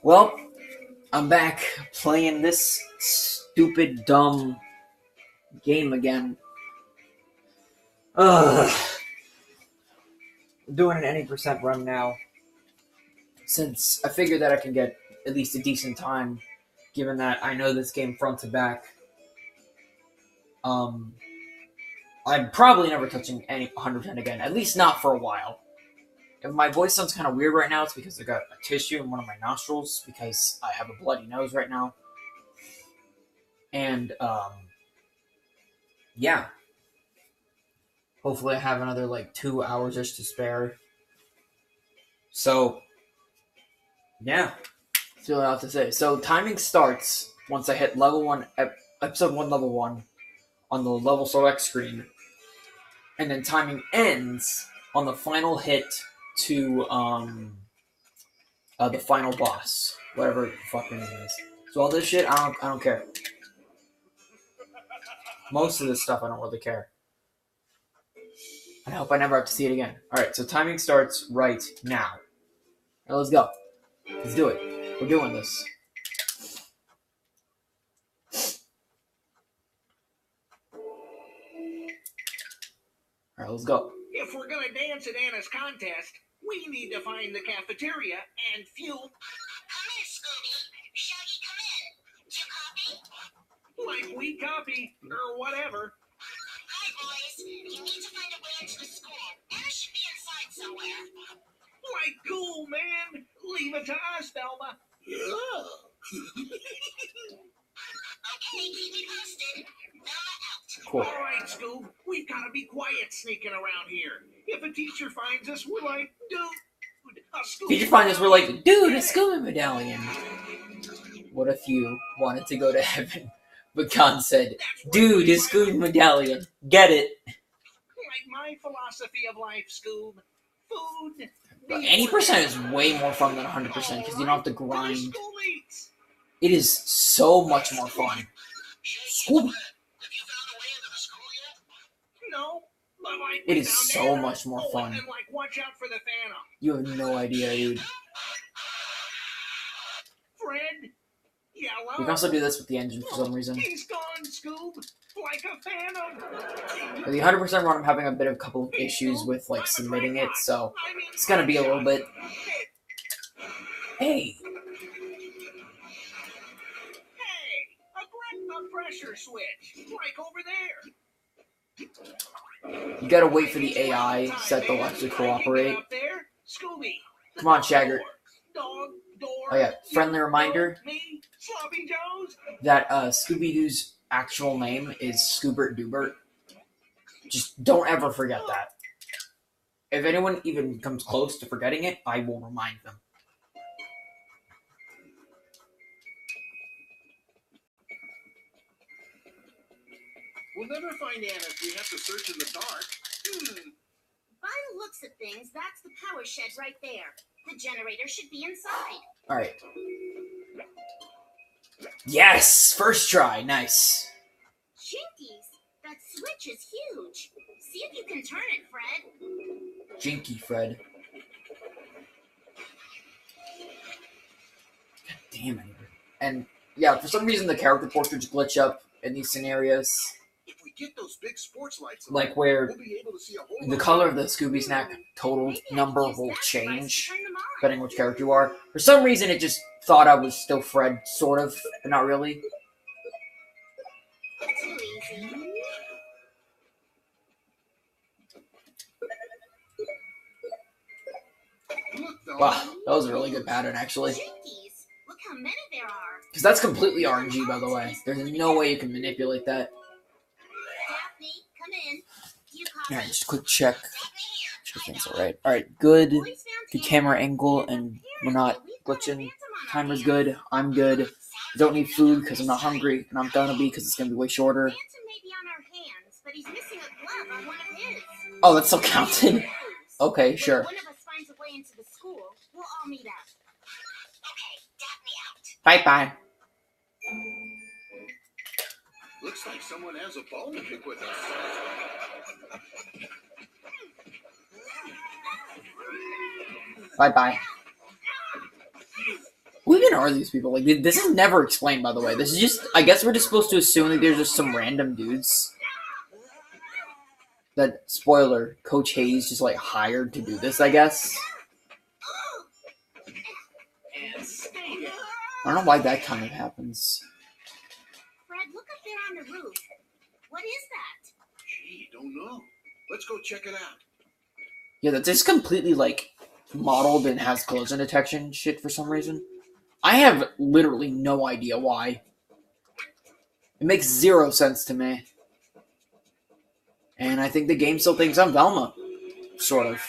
Well, I'm back playing this stupid, dumb game again. Ugh. I'm doing an any percent run now, since I figured that I can get at least a decent time, given that I know this game front to back. I'm probably never touching any 100% again, at least not for a while. If my voice sounds kind of weird right now, it's because I got a tissue in one of my nostrils, because I have a bloody nose right now. And, yeah. Hopefully I have another, 2 hours just to spare. So, yeah. That's really all I have to say. So, timing starts once I hit level 1, episode 1, level 1, on the level select screen. And then timing ends on the final hit to, the final boss. Whatever the fucking name is. So all this shit, I don't care. Most of this stuff, I don't really care. I hope I never have to see it again. Alright, so timing starts right now. Now let's go. Let's do it. We're doing this. Alright, let's go. If we're gonna dance at Anna's contest, we need to find the cafeteria and fuel. Come in, Scooby. Shaggy, come in. Do you copy? Like we copy, or whatever. Hi, boys. You need to find a way into the school. Anna should be inside somewhere. Like cool, man. Leave it to us, Thelma. Yeah. Okay, keep me posted. Thelma out. Cool. All right, Scoob. We've got to be quiet sneaking around here. If a teacher finds us, we're like, dude, a Scooby. Teacher finds us, we're like, dude, a Scooby medallion. What if you wanted to go to heaven? But Khan said, dude, a Scooby medallion. Get it. Like my philosophy of life, Scoob. Food. But 80% is way more fun than 100% because you don't have to grind. It is so much more fun. Scooby. Have you found a way into the school yet? No, but like It is so much more fun. And like, watch out for the Phantom. You have no idea, dude. Fred? Yeah, well, We can also do this with the engine for some reason. He's gone, Scoob. Like a Phantom. For the 100% run, I'm having a couple of issues with submitting it, so it's gonna be a little bit. Hey, A pressure switch, like over there. you gotta wait for the AI set to actually cooperate. Scooby. Come on, Shagger. Dog, door. Oh yeah, friendly reminder Me, Sloppy Joes. that Scooby-Doo's actual name is Scoobert Doobert. Just don't ever forget that. If anyone even comes close to forgetting it, I will remind them. We'll never find Anna if we have to search in the dark. By the looks of things, that's the power shed right there. The generator should be inside. Alright. Yes! First try. Nice. Jinkies, that switch is huge. See if you can turn it, Fred. Jinky Fred. God damn it. And yeah, for some reason the character portraits glitch up in these scenarios. If we get those big sports lights, Like where we'll be able to see a whole the lot. color of the Scooby Snack total Maybe I number can use will that device to change turn them on. depending which character you are. For some reason it just thought I was still Fred, sort of, but not really. Too easy. Look, Thelma. Wow, that was a really good pattern actually. Jinkies, look how many there are. Because that's completely RNG, by the way. There's no way you can manipulate that. Daphne, come in. Do you copy? Alright, just a quick check. Sure things alright. Alright, Boys good. found Good Tanner. camera angle, and we're not glitching. Timer's good. I'm good. I don't need food because I'm not hungry, and I'm gonna be because it's gonna be way shorter. Phantom may be on our hands, but he's missing a glove on one of his. Oh, that's still counted? Okay, When sure. one of us finds a way into the school, we'll all meet up. Okay, Daphne out. Bye-bye. Looks like someone has a bone to pick with us. Bye-bye. We've been are these people? Like, this is never explained, by the way. This is just, I guess we're just supposed to assume that there's just some random dudes that, spoiler, Coach Hayes just, like, hired to do this, I guess. I don't know why that kind of happens. Fred, look up there on the roof. What is that? Gee, don't know. Let's go check it out. Yeah, that's just completely, like, modeled and has collision detection shit for some reason. I have literally no idea why. It makes zero sense to me. And I think the game still thinks I'm Velma. Sort of.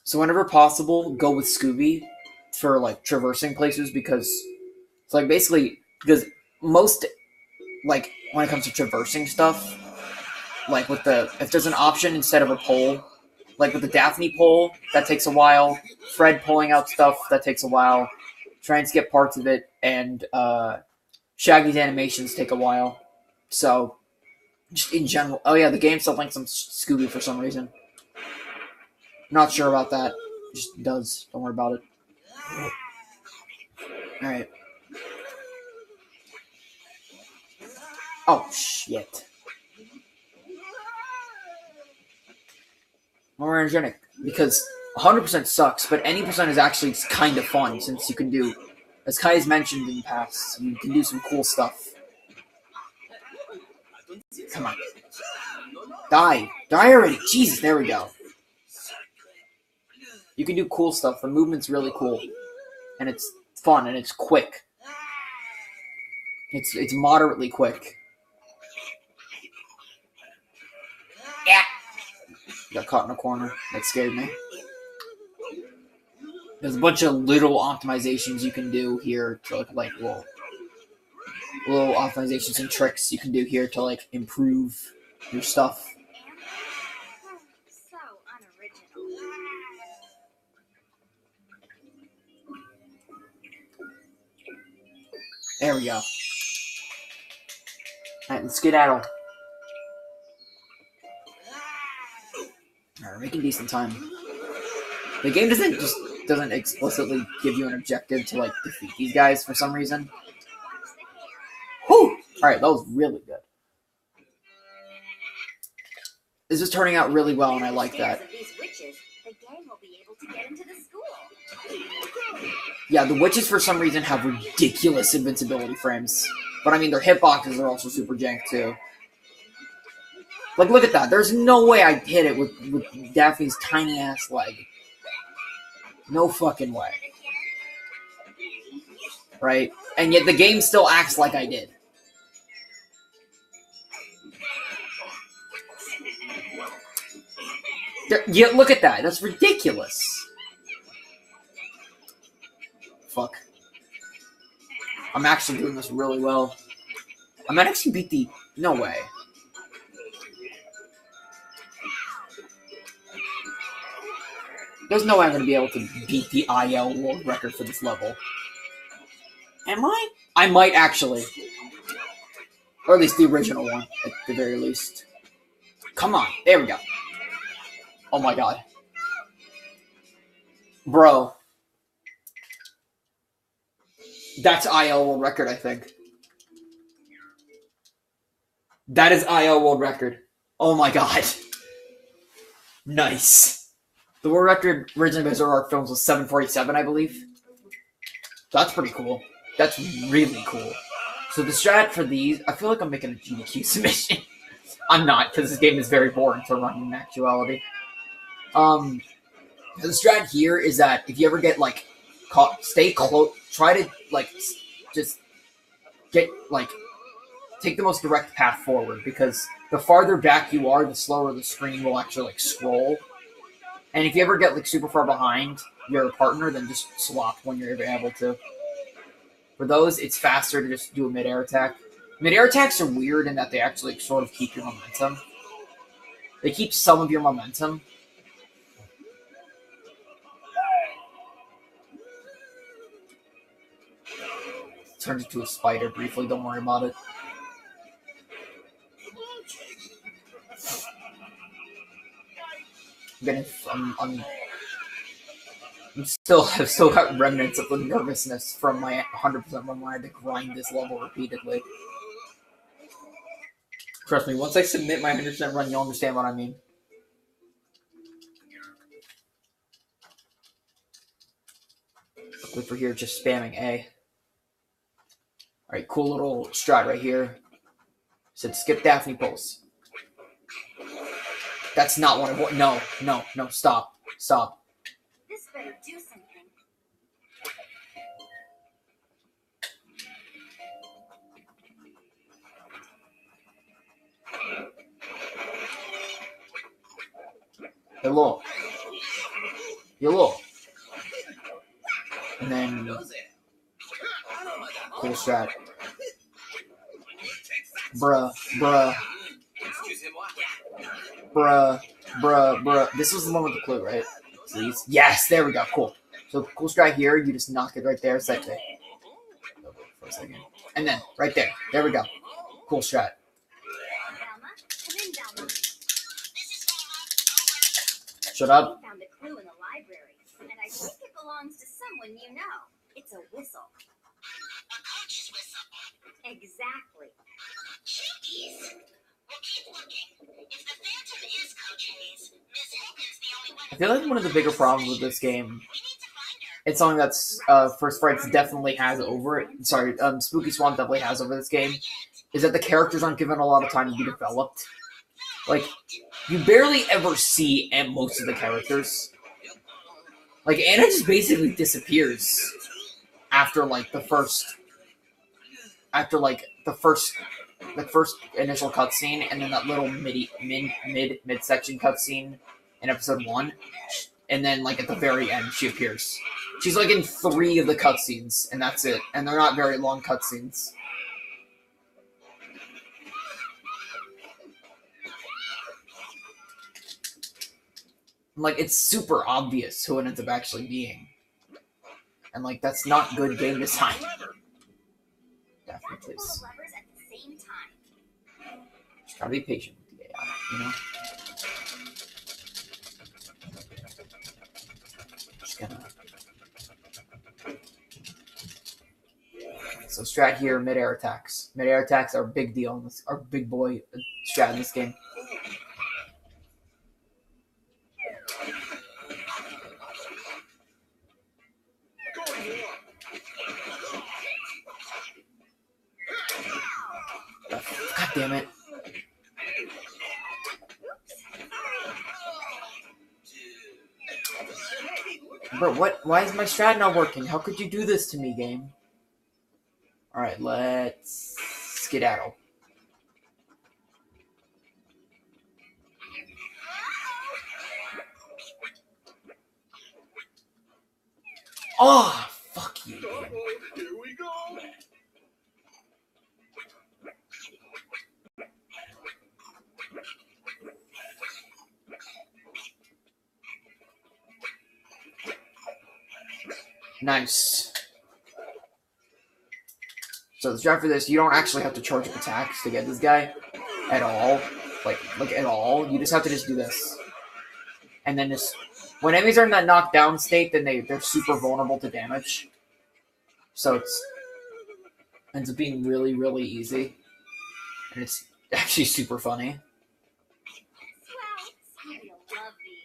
So whenever possible, go with Scooby for, like, traversing places because it's, like, basically, because most, like, when it comes to traversing stuff, like with if there's an option instead of a pole, like with the Daphne pole, that takes a while. Fred pulling out stuff, that takes a while. Trying to skip parts of it, and Shaggy's animations take a while. So, just in general, oh yeah, the game still thinks I'm Scooby for some reason. Not sure about that. Just does. Don't worry about it. Alright. Oh, shit. More energetic. Because 100% sucks, but any percent is actually kind of fun, since you can do, as Kai has mentioned in the past, you can do some cool stuff. Come on. Die. Die already. Jesus, there we go. You can do cool stuff. The movement's really cool. And it's fun, and it's quick. It's moderately quick. Yeah. Got caught in a corner. That scared me. There's a bunch of little optimizations you can do here to like little optimizations and tricks you can do here to like improve your stuff. So unoriginal. There we go. Alright, let's skedaddle. Alright, we're making decent time. The game doesn't explicitly give you an objective to like defeat these guys for some reason. Whew! Alright, that was really good. This is turning out really well, and I like that. Yeah, the witches for some reason have ridiculous invincibility frames. But I mean, their hitboxes are also super jank too. Like, look at that. There's no way I'd hit it with Daphne's tiny ass leg. No fucking way. Right? And yet the game still acts like I did. Yeah, look at that. That's ridiculous. Fuck. I'm actually doing this really well. I might actually beat the... No way. There's no way I'm going to be able to beat the IL world record for this level. Am I? I might actually. Or at least the original one, at the very least. Come on. There we go. Oh my god. Bro. That's IL world record, I think. That is IL world record. Oh my god. Nice. The world record originally by Zoroark Films was 747, I believe. That's pretty cool. That's really cool. So the strat for these... I feel like I'm making a GDQ submission. I'm not, because this game is very boring to run in actuality. The strat here is that if you ever get, like, caught... Stay close... Try to, like, just get, like... Take the most direct path forward, because the farther back you are, the slower the screen will actually, like, scroll. And if you ever get, like, super far behind your partner, then just swap when you're ever able to. For those, it's faster to just do a mid-air attack. Mid-air attacks are weird in that they actually sort of keep your momentum. They keep some of your momentum. Turns into a spider briefly, don't worry about it. I'm still I've still got remnants of the nervousness from my 100% run when I had to grind this level repeatedly. Trust me, once I submit my 100% run, you'll understand what I mean. Look for here, just spamming A. Alright, cool little strat right here. Said skip Daphne pulse. That's not what I want. No, stop. Stop. This better do something. Hello. And then cool strat. Bruh. This was the one with the clue, right? Please. Yes, there we go. Cool. So cool strat here, you just knock it right there. It's like that. For a second. And then right there. There we go. Cool strat. Shut up. I found a clue in the library, and I think it belongs to someone you know. It's a whistle. A coach's whistle. Exactly. Jeez. We'll keep looking. If the Phantom is Coach Hayes, Miss Hogan's the only one. I feel like one of the bigger problems with this game, We need to find her. it's something that's First Frights definitely has over it. Sorry, Spooky Swamp definitely has over this game, is that the characters aren't given a lot of time to be developed. Like, you barely ever see most of the characters. Like, Anna just basically disappears after the first initial cutscene, and then that little mid section cutscene in episode 1, and then at the very end she appears. She's in 3 of the cutscenes, and that's it. And they're not very long cutscenes. It's super obvious who it ends up actually being. And, that's not good game design. Definitely, Pull please. the levers at the same time. Just gotta be patient with the AI, you know? Just gonna... So strat here, mid-air attacks. Mid-air attacks are a big deal in this, are big boy strat in this game. God damn it. Bro, what? Why is my strat not working? How could you do this to me, game? Alright, let's skedaddle. Oh, fuck you. Here we go. Nice. So the strat for this, you don't actually have to charge up attacks to get this guy at all. Like at all. You just have to just do this. And then just when enemies are in that knockdown state, then they're super vulnerable to damage. So it's ends up being really, really easy. And it's actually super funny. Swell. You'll love these.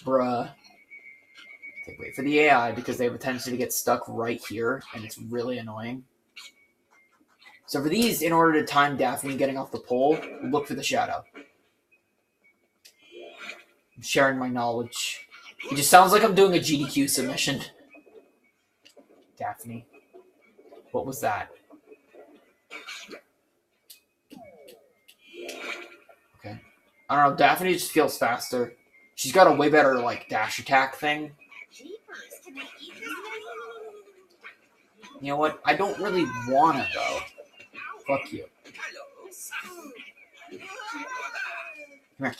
Bruh. Okay, wait for the AI because they have a tendency to get stuck right here, and it's really annoying. So for these, in order to time Daphne getting off the pole, look for the shadow. I'm sharing my knowledge. It just sounds like I'm doing a GDQ submission. Daphne. What was that? Okay. I don't know, Daphne just feels faster. She's got a way better, dash attack thing. Jeepers, can I eat this You know what? I don't really wanna, though. Fuck you. Come here.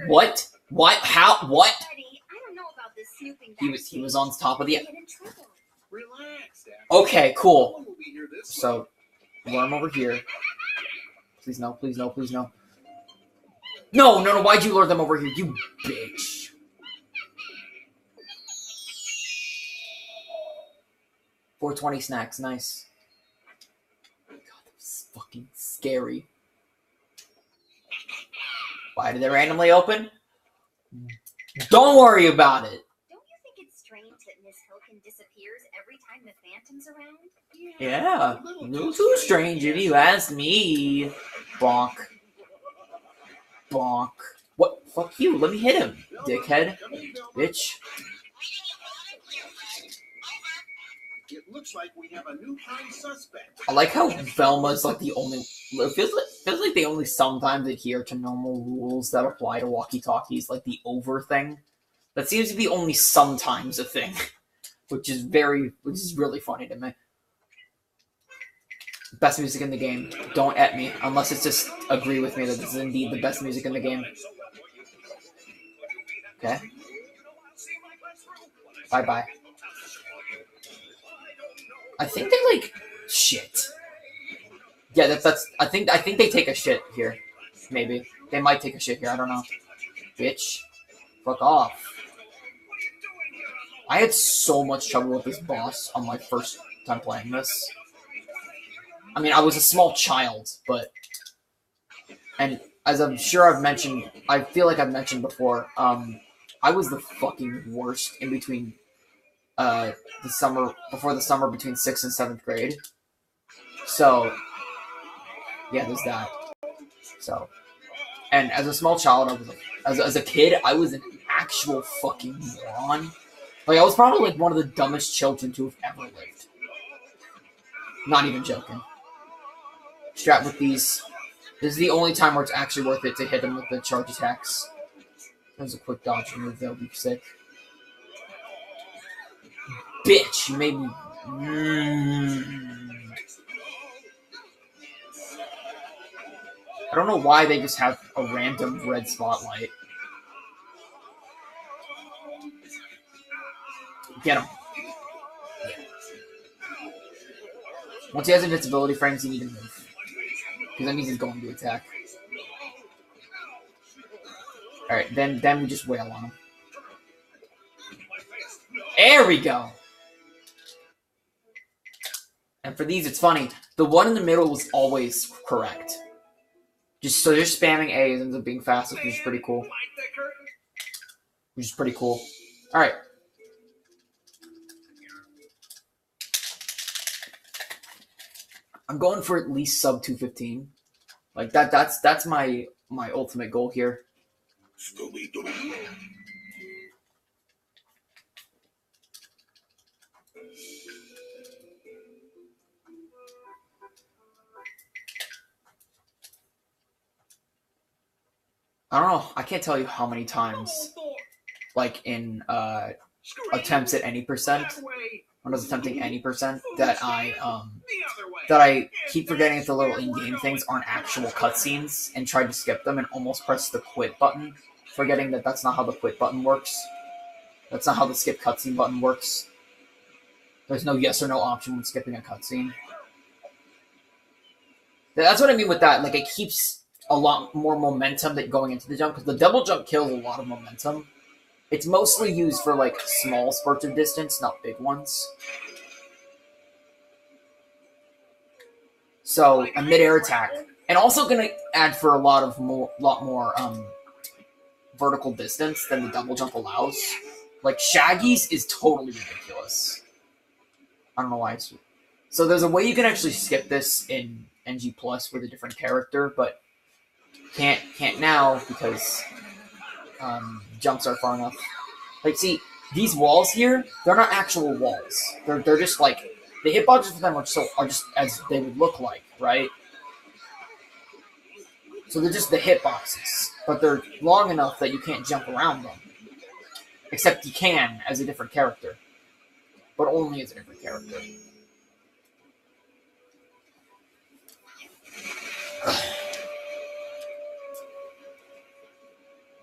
What? What? How? What? Buddy, I don't know about this snooping He was on top of the... Get in trouble. Relax, Dad. Okay, No cool. one will be here this So, Lure him over here. Please no, please no, please no. No, why'd you lure them over here, you bitch? $4.20 snacks, nice. God, that was fucking scary. Why did they randomly open? Don't worry about it. Don't you think it's strange that Miss Hilkin disappears every time the Phantom's around? Yeah, a little too strange if you ask me. Bonk. Bonk. What? Fuck you, let me hit him, dickhead. Bitch. It looks like we have a new prime suspect. I like how Velma's like the only. It feels like they only sometimes adhere to normal rules that apply to walkie-talkies, like the over thing. That seems to be only sometimes a thing, which is really funny to me. Best music in the game. Don't at me, unless it's just agree with me that this is indeed the best music in the game. Okay. Bye. I think they like shit. Yeah, that's. I think they take a shit here. Maybe they might take a shit here. I don't know. Bitch, fuck off. I had so much trouble with this boss on my first time playing this. I mean, I was a small child, but and as I'm sure I've mentioned, I feel like I've mentioned before. I was the fucking worst in between. Before the summer between 6th and 7th grade. So, yeah, there's that. So, and as a small child, as a kid, I was an actual fucking moron. Like, I was probably like one of the dumbest children to have ever lived. Not even joking. Strapped with these. This is the only time where it's actually worth it to hit them with the charge attacks. That was a quick dodge move, that would be sick. Bitch, you made me. I don't know why they just have a random red spotlight. Get him. Once he has invincibility frames, you need to move. Because that means he's going to attack. Alright, then we just wail on him. There we go! And for these, it's funny. The one in the middle was always correct. Just spamming A's ends up being fastest, which is pretty cool. Alright. I'm going for at least sub 215. Like that's my ultimate goal here. Scooby-Doo. I don't know. I can't tell you how many times, like in attempts at any percent, when I was attempting any percent, that I keep forgetting that the little in-game things aren't actual cutscenes and tried to skip them and almost press the quit button, forgetting that that's not how the quit button works. That's not how the skip cutscene button works. There's no yes or no option when skipping a cutscene. That's what I mean with that. Like, it keeps a lot more momentum that going into the jump, because the double jump kills a lot of momentum. It's mostly used for like small spurts of distance, not big ones. So a mid-air attack, and also going to add for a lot more vertical distance than the double jump allows. Like Shaggy's is totally ridiculous. I don't know why it's. So there's a way you can actually skip this in NG Plus with a different character, but can't now because jumps are far enough. Like, see, these walls here, they're not actual walls. They're just like the hitboxes for them are just as they would look like, right? So they're just the hitboxes, but they're long enough that you can't jump around them. Except you can as a different character, but only as a different character.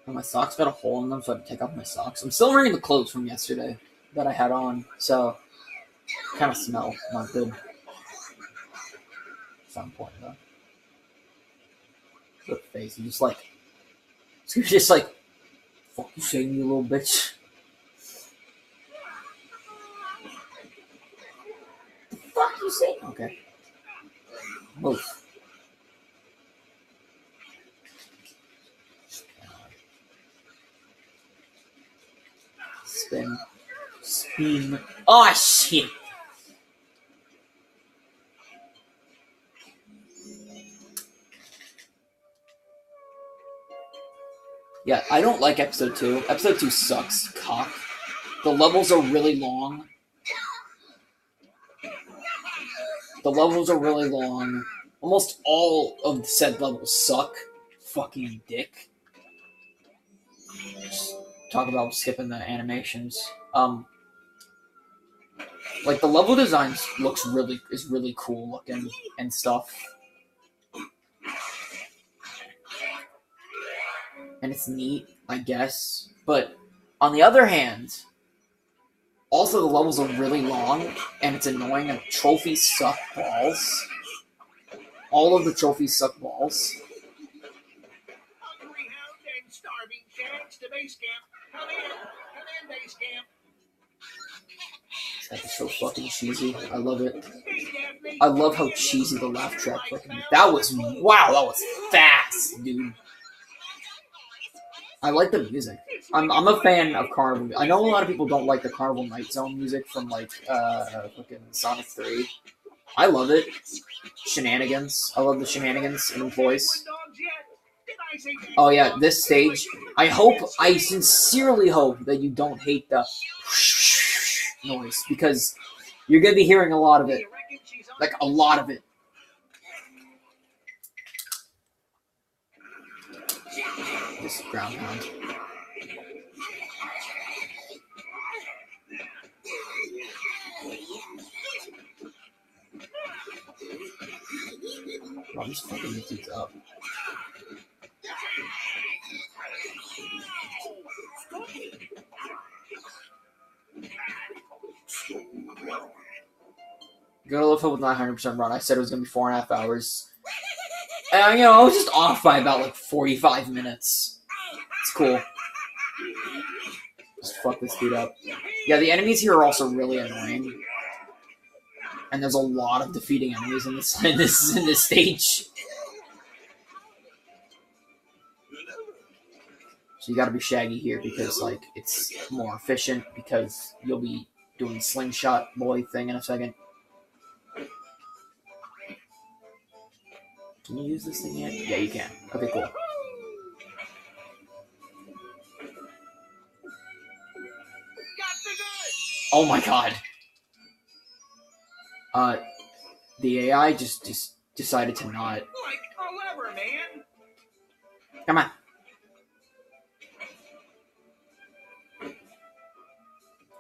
And my socks got a hole in them, so I had to take off my socks. I'm still wearing the clothes from yesterday that I had on, so kind of smell not good. Some point though. Good face. He's just like, fuck you saying, you little bitch. The fuck you saying? Okay. Move. Spin. Spin. Oh shit! Yeah, I don't like episode 2. Episode 2 sucks, cock. The levels are really long. Almost all of the said levels suck. Fucking dick. Just talk about skipping the animations. Like the level design is really cool looking and stuff. And it's neat, I guess. But on the other hand, also the levels are really long and it's annoying and trophies suck balls. All of the trophies suck balls. Hungry hound and starving shags to base camp. Come in, base camp. That is so fucking cheesy. I love it. I love how cheesy the laugh track fucking. That was fast, dude. I like the music. I'm a fan of Carnival. I know a lot of people don't like the Carnival Night Zone music from like fucking Sonic 3. I love it. Shenanigans. I love the shenanigans in the voice. Oh yeah, this stage. I sincerely hope that you don't hate the noise because you're gonna be hearing a lot of it. Like a lot of it. This ground pound. Wow, this fucking dude's up. Go to Live Hope with 900% run. I said it was gonna be 4.5 hours. And, I was just off by about like 45 minutes. It's cool. Just fuck this dude up. Yeah, the enemies here are also really annoying. And there's a lot of defeating enemies in this stage. So you gotta be Shaggy here because like it's more efficient because you'll be doing the slingshot boy thing in a second. Can you use this thing yet? Yeah, you can. Okay, cool. Oh my god. The AI just decided to not. Like a lever, man. Come on.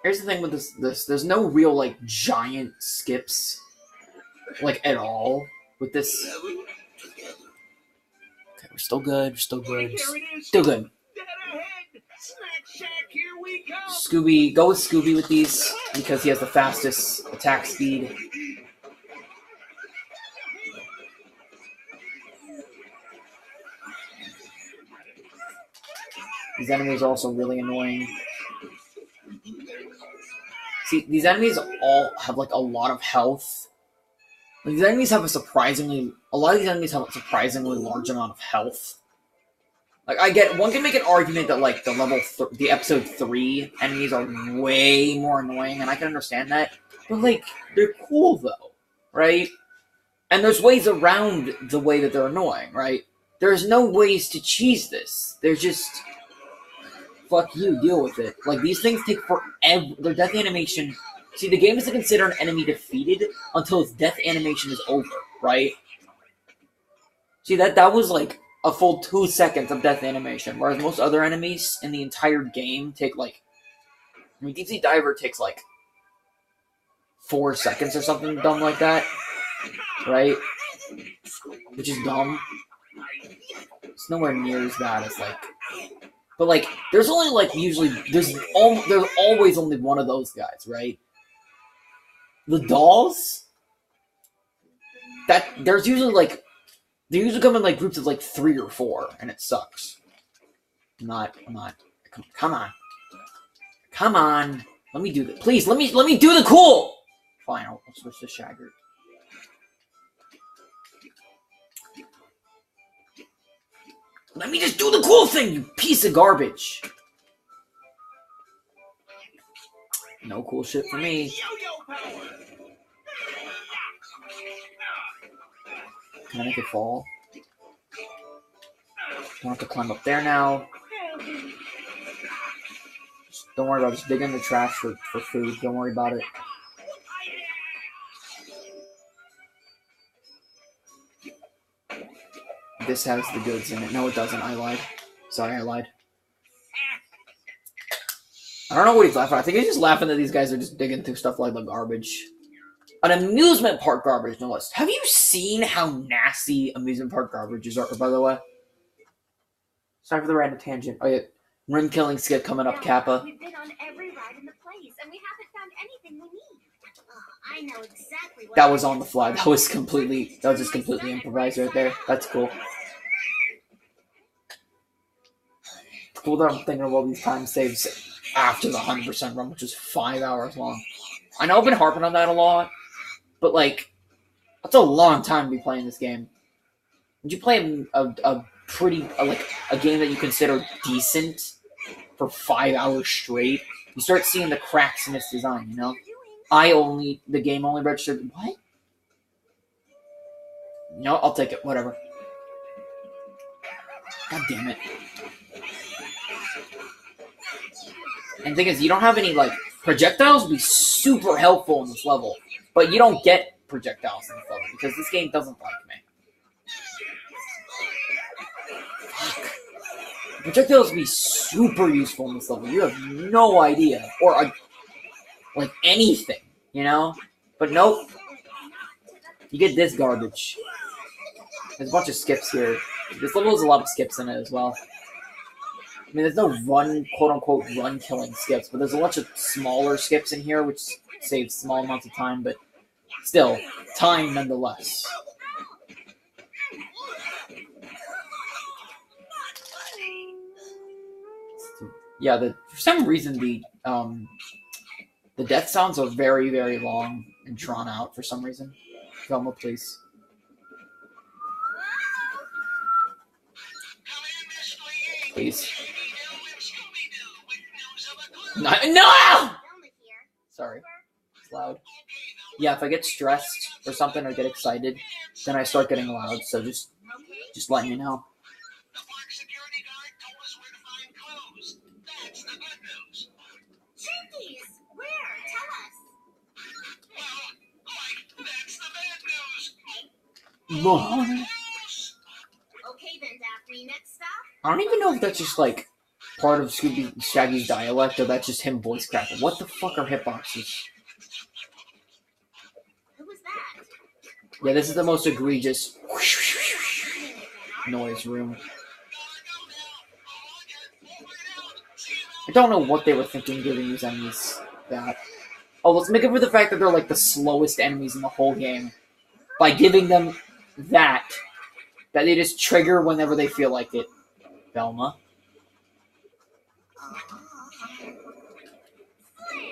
Here's the thing with this. There's no real like giant skips, like at all with this. Okay, we're still good. Still good. Scooby, go with Scooby with these because he has the fastest attack speed. These enemies are also really annoying. See, these enemies all have like a lot of health. Like, a lot of these enemies have a surprisingly large amount of health. Like, I get, one can make an argument that, like, the episode 3 enemies are way more annoying, and I can understand that. But, like, they're cool, though, right? And there's ways around the way that they're annoying, right? There's no ways to cheese this. There's just, fuck you, deal with it. Like, these things take forever. Their death animation, see, the game doesn't consider an enemy defeated until its death animation is over, right? See, that was, like, a full 2 seconds of death animation, whereas most other enemies in the entire game take, like... I mean, Deep Sea Diver takes, like, 4 seconds or something dumb like that, right? Which is dumb. It's nowhere near as bad as, like... But, like, there's only, like, usually... There's always only one of those guys, right? The dolls? there's usually like they usually come in like groups of like 3 or 4, and it sucks. I'm not. Come on. Let me do this. Please, let me do the cool. Fine, I'll switch to Shagger. Let me just do the cool thing, you piece of garbage. No cool shit for me. Can I make it fall? Don't have to climb up there now. Just don't worry about it. Just dig in the trash for food. Don't worry about it. This has the goods in it. No, it doesn't. I lied. Sorry, I lied. I don't know what he's laughing at. I think he's just laughing that these guys are just digging through stuff like the garbage. An amusement park garbage, no less. Have you seen how nasty amusement park garbages are, by the way? Sorry for the random tangent. Oh, yeah. Rim killing skit coming up, Kappa. We've been on every ride in the place, and we haven't found anything we need. I know exactly what That was on the fly. That was just completely improvised right there. That's cool. It's cool that I'm thinking of all these time saves after the 100% run, which is 5 hours long. I know I've been harping on that a lot, but like, that's a long time to be playing this game. Would you play a game that you consider decent for 5 hours straight? You start seeing the cracks in its design, you know? The game only registered, what? No, I'll take it, whatever. God damn it. And the thing is, you don't have any, like, projectiles would be super helpful in this level, but you don't get projectiles in this level, because this game doesn't like me. Fuck. Projectiles would be super useful in this level. You have no idea. Or, like, anything, you know? But nope. You get this garbage. There's a bunch of skips here. This level has a lot of skips in it as well. I mean, there's no quote-unquote run-killing skips, but there's a bunch of smaller skips in here, which saves small amounts of time, but still, time nonetheless. Yeah, for some reason, the death sounds are very, very long and drawn out for some reason. Velma, please. Please. No! Sorry. It's loud. Yeah, if I get stressed or something or get excited, then I start getting loud, so just let me know. Lord. Okay then, Daphne, next stop. I don't even know if that's just like part of Shaggy's dialect or that's just him voice cracking. What the fuck are hitboxes? Who was that? Yeah, this is the most egregious noise room. I don't know what they were thinking giving these enemies that. Oh, let's make up for the fact that they're like the slowest enemies in the whole game by giving them that they just trigger whenever they feel like it. Velma.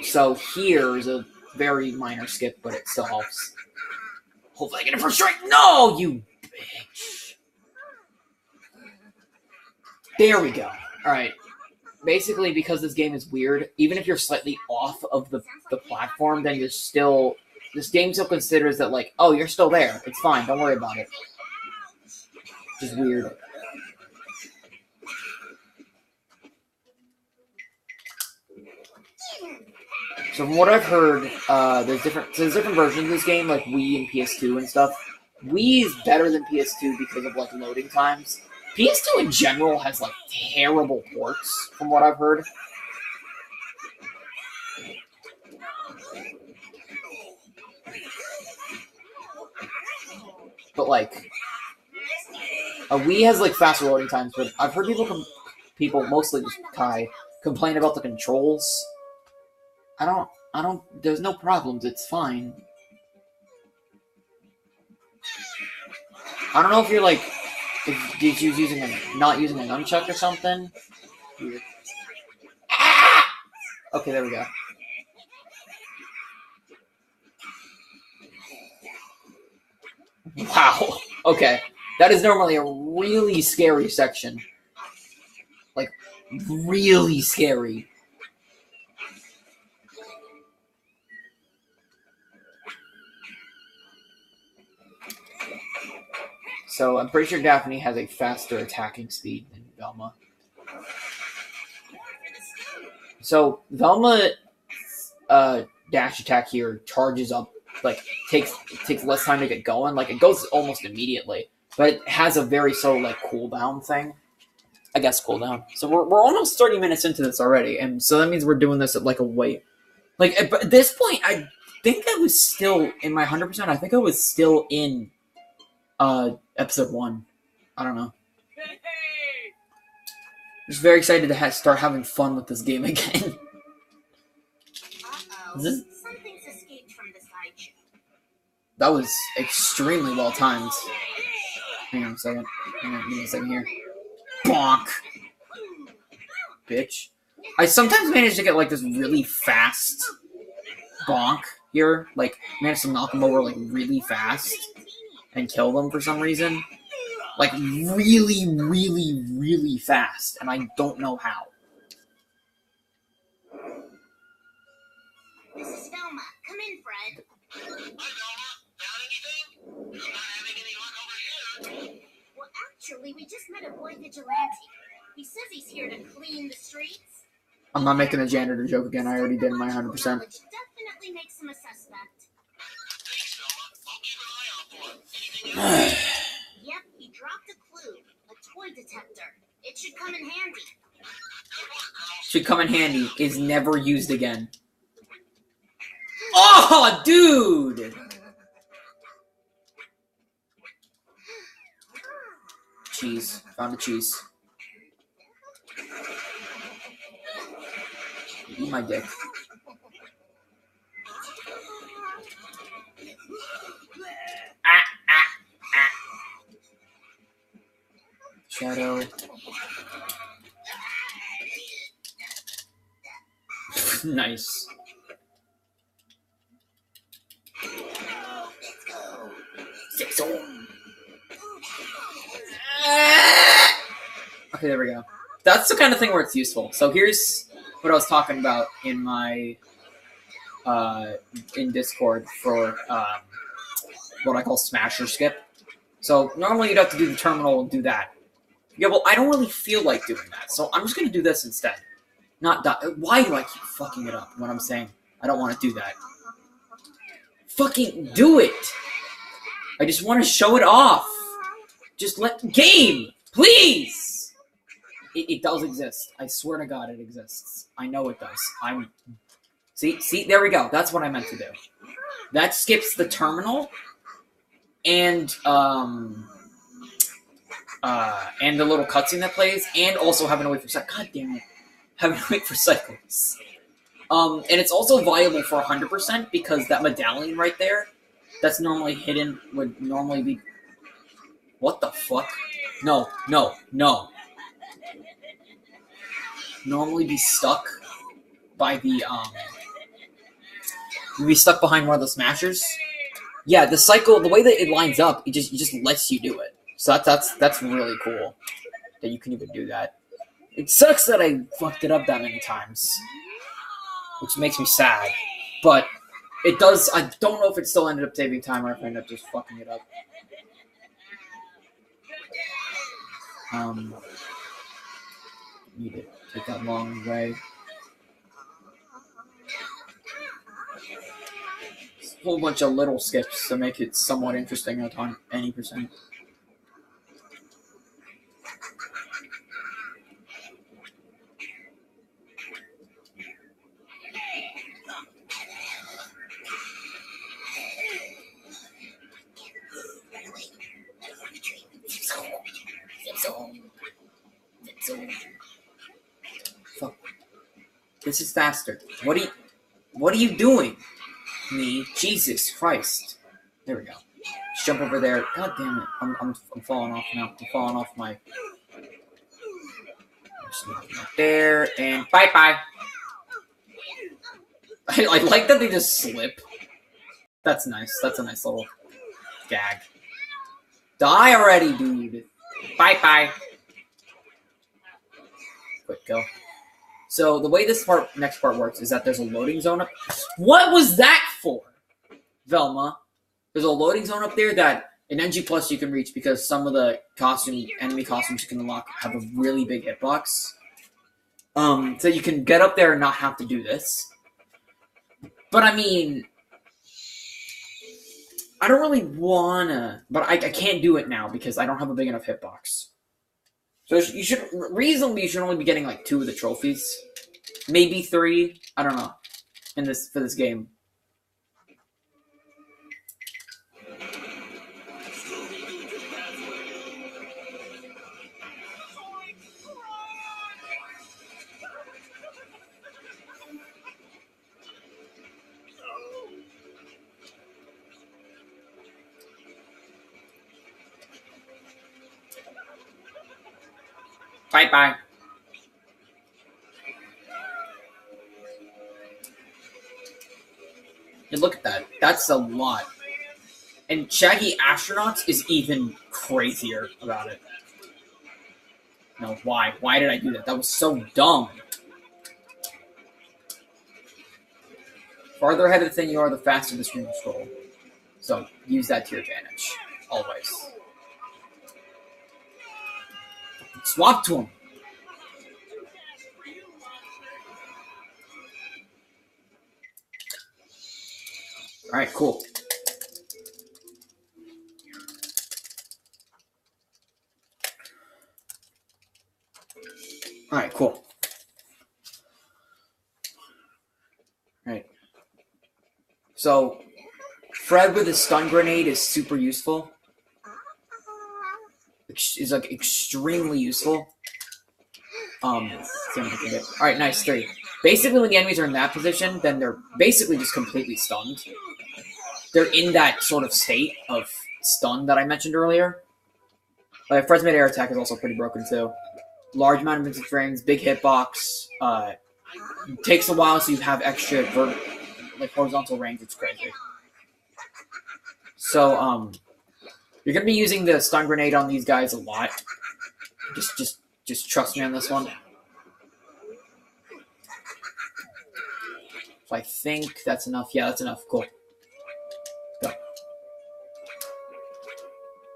So here's a very minor skip, but it still helps. Hopefully I get it first strike. No, you bitch. There we go. Alright. Basically, because this game is weird, even if you're slightly off of the platform, then you're still... This game still considers that, like, oh, you're still there. It's fine. Don't worry about it. Just weird. So from what I've heard, there's different versions of this game, like Wii and PS2 and stuff. Wii is better than PS2 because of, like, loading times. PS2 in general has, like, terrible ports, from what I've heard. But, like, Wii has, like, faster loading times, but I've heard people, mostly just Kai, complain about the controls. There's no problems, it's fine. I don't know if you're like, if he's using not using a nunchuck or something. Weird. Okay, there we go. Wow. Okay. That is normally a really scary section. Like, really scary. So, I'm pretty sure Daphne has a faster attacking speed than Velma. So, Velma dash attack here charges up, like, takes less time to get going. Like, it goes almost immediately. But it has a very slow, like, cooldown thing. I guess cooldown. So we're almost 30 minutes into this already, and so that means we're doing this at like a wait. Like at this point, I think I was still in my 100%. I think I was still in episode 1. I don't know. Just very excited to start having fun with this game again. Something's escaped from the sideshow. That was extremely well timed. Hang on a second. Give me a second here. Bonk. Bitch. I sometimes manage to get like this really fast bonk here. Like, manage to knock them over like really fast and kill them for some reason. Like, really, really, really fast. And I don't know how. This is Velma. Come in, Fred. Hi, Velma. Found anything? I'm not having any luck over here. Well, actually, we just met a boy vigilante. He says he's here to clean the streets. I'm not making a janitor joke again. I already did my 100%. Definitely makes him a suspect. Thanks, Velma. I'll keep an eye out for him. Anything else? Yep, he dropped a clue. A toy detector. It should come in handy. Good work, girls. Should come in handy. Is never used again. Oh, dude! Cheese. Found a cheese. Eat my dick. Shadow. Nice. Okay, there we go. That's the kind of thing where it's useful. So here's what I was talking about in my in Discord for what I call smash or skip. So normally you'd have to do the terminal and do that. Yeah, well, I don't really feel like doing that, so I'm just gonna do this instead. Not die. Why do I keep fucking it up when I'm saying I don't want to do that? Fucking do it! I just want to show it off. Just let game, please. It does exist. I swear to God, it exists. I know it does. See, there we go. That's what I meant to do. That skips the terminal and the little cutscene that plays, and also having to wait for God damn it, having to wait for cycles. And it's also viable for 100% because that medallion right there, that's normally hidden, would normally be. What the fuck? No. Normally be stuck by the you'd be stuck behind one of the smashers. Yeah, the cycle, the way that it lines up, it just lets you do it. So that's really cool that you can even do that. It sucks that I fucked it up that many times, which makes me sad. But it does. I don't know if it still ended up saving time or if I ended up just fucking it up. Need to take that long way. Just a whole bunch of little skips to make it somewhat interesting at any percent. Fuck. This is faster. What are you doing? Me? Jesus Christ. There we go. Just jump over there. God damn it. I'm falling off now. I'm falling off my... Just there, and bye-bye. I like that they just slip. That's nice. That's a nice little gag. Die already, dude. Bye-bye. Quick kill. So the way this next part works is that there's a loading zone up. What was that for, Velma? There's a loading zone up there that in NG Plus you can reach because some of the enemy costumes you can unlock have a really big hitbox. So you can get up there and not have to do this. But I mean, I don't really wanna, but I can't do it now because I don't have a big enough hitbox. So you should only be getting like 2 of the trophies, maybe 3. I don't know. For this game. Bye-bye. And look at that. That's a lot. And Shaggy Astronauts is even crazier about it. No, why? Why did I do that? That was so dumb. Farther ahead of the thing you are, the faster the screen will scroll. So use that to your advantage. Always. Swap to him. Alright, cool. Alright, cool. Alright. So, Fred with his stun grenade is super useful. Is like extremely useful. Alright, nice, 3. Basically, when the enemies are in that position, then they're basically just completely stunned. They're in that sort of state of stun that I mentioned earlier. Fred's mid-air attack is also pretty broken too. Large amount of instant frames, big hitbox. Takes a while, so you have extra horizontal range. It's crazy. So, you're gonna be using the stun grenade on these guys a lot. Just trust me on this one. So I think that's enough. Yeah, that's enough. Cool. Go.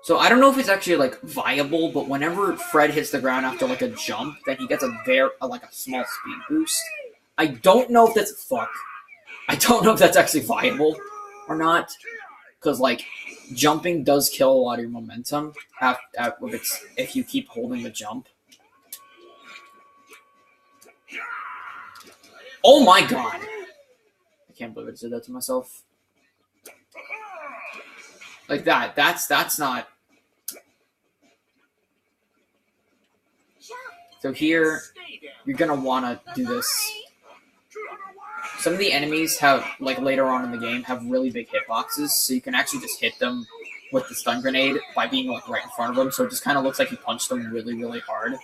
So I don't know if it's actually like viable, but whenever Fred hits the ground after like a jump, then he gets a small speed boost. I don't know if that's I don't know if that's actually viable or not, because like jumping does kill a lot of your momentum if you keep holding the jump. Oh my god! I can't believe I said that to myself. Like that. That's not. So here, you're gonna wanna do this. Some of the enemies have, like later on in the game, have really big hitboxes, so you can actually just hit them with the stun grenade by being like right in front of them. So it just kind of looks like you punched them really, really hard,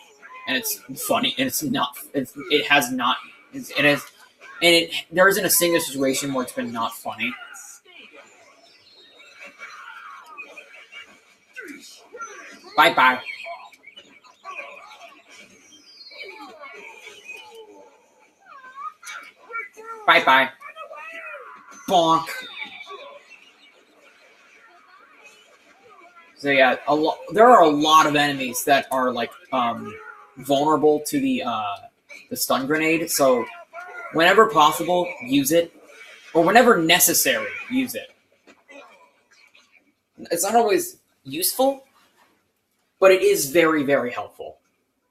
and it's funny. And it's not. There isn't a single situation where it's been not funny. Bye bye. Bye bye. Bonk. So yeah, there are a lot of enemies that are like vulnerable to the stun grenade. So whenever possible, use it, or whenever necessary, use it. It's not always useful, but it is very, very helpful.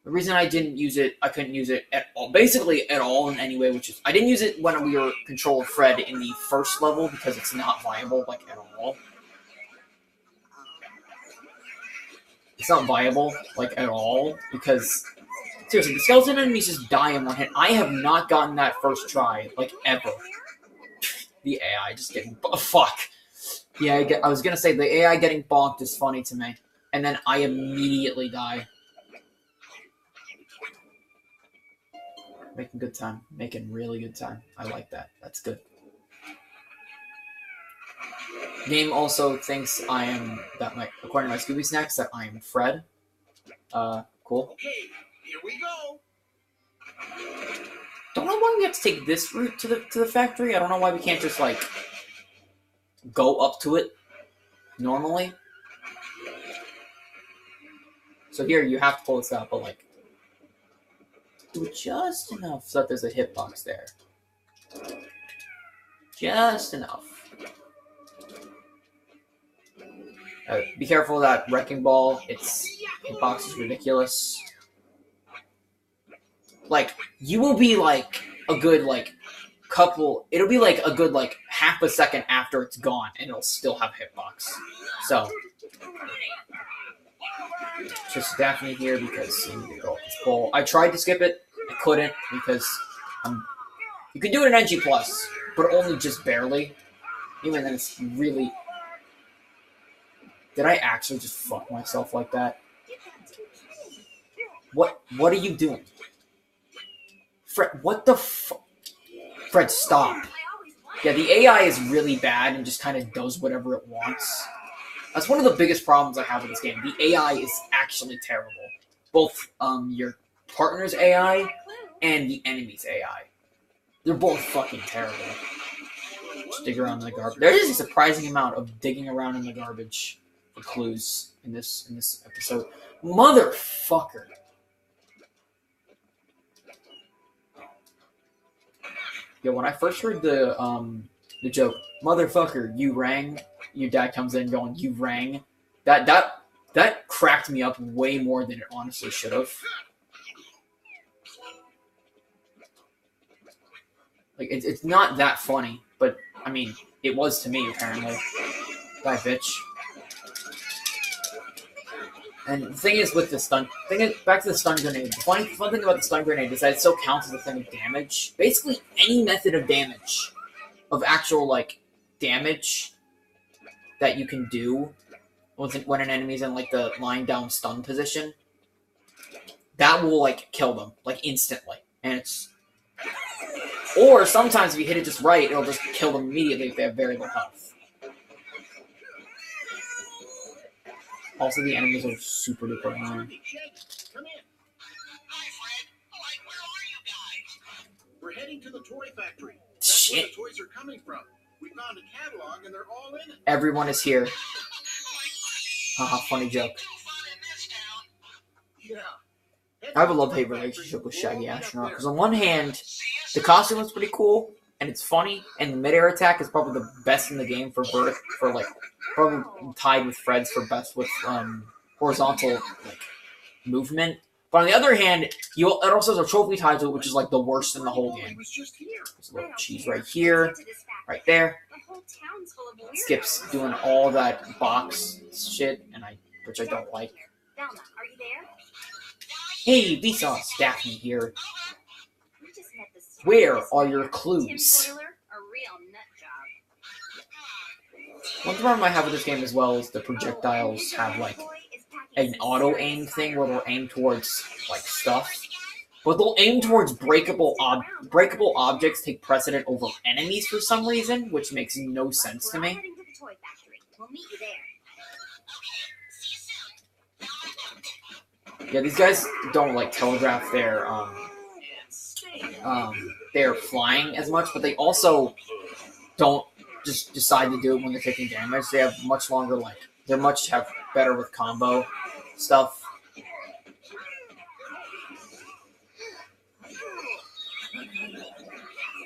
The reason I couldn't use it at all, basically at all in any way, which is, I didn't use it when we were control Fred in the first level because it's not viable, like, at all. It's not viable, like, at all, because, seriously, the skeleton enemies just die in one hit. I have not gotten that first try, like, ever. The AI just getting, fuck. Yeah, I was gonna say the AI getting bonked is funny to me, and then I immediately die. Making good time, making really good time. I like that. That's good. Game also thinks I am according to my Scooby Snacks that I am Fred. Cool. Okay, here we go. Don't know why we have to take this route to the factory. I don't know why we can't just like go up to it normally. So here you have to pull this out, but like do it just enough so that there's a hitbox there. Just enough. Be careful of that wrecking ball. Its hitbox is ridiculous. Like, you will be like a good like it'll be like a good like half a second after it's gone and it'll still have hitbox. So just Daphne here because you need to go up this pole. I tried to skip it, I couldn't because you can do it in NG+, but only just barely. Even then it's really... Did I actually just fuck myself like that? What are you doing? Fred, what the fuck? Fred, stop. Yeah, the AI is really bad and just kind of does whatever it wants. That's one of the biggest problems I have with this game. The AI is actually terrible. Both your partner's AI and the enemy's AI. They're both fucking terrible. Just dig around in the garbage. There is a surprising amount of digging around in the garbage for clues in this episode. Motherfucker. Yeah, when I first heard the joke, motherfucker, you rang, your dad comes in going, you rang, that cracked me up way more than it honestly should have. Like, it's not that funny, but, I mean, it was to me, apparently. Die, bitch. And the thing is with the stun... back to the stun grenade. The fun thing about the stun grenade is that it still counts as a thing of damage. Basically, any method of damage, of actual, like, damage that you can do when an enemy's in, like, the lying down stun position, that will, like, kill them, like, instantly. And it's... Or sometimes if you hit it just right, it'll just kill them immediately if they have very low health. Also, the enemies are super duper annoying. Come in. Hi, Fred. Where are you guys? We're heading to the toy factory. That's where the toys are coming from. We found a catalog and they're all in it. Everyone is here. Haha, funny joke. Yeah. I have a love-hate relationship with Shaggy Astronaut, because on one hand, the costume is pretty cool, and it's funny, and the mid-air attack is probably the best in the game for like, probably tied with Fred's for best with horizontal like movement. But on the other hand, it also has a trophy tied to it, which is like the worst in the whole game. There's a little cheese right here, right there. Skips doing all that box shit, which I don't like. Velma, are you there? Hey, Vsauce, Daphne here. Where are your clues? One problem I have with this game as well is the projectiles have like an auto aim thing where they'll aim towards like stuff, but they'll aim towards breakable objects take precedent over enemies for some reason, which makes no sense to me. Yeah, these guys don't like telegraph their flying as much, but they also don't just decide to do it when they're taking damage. They have much longer, like, they're have better with combo stuff.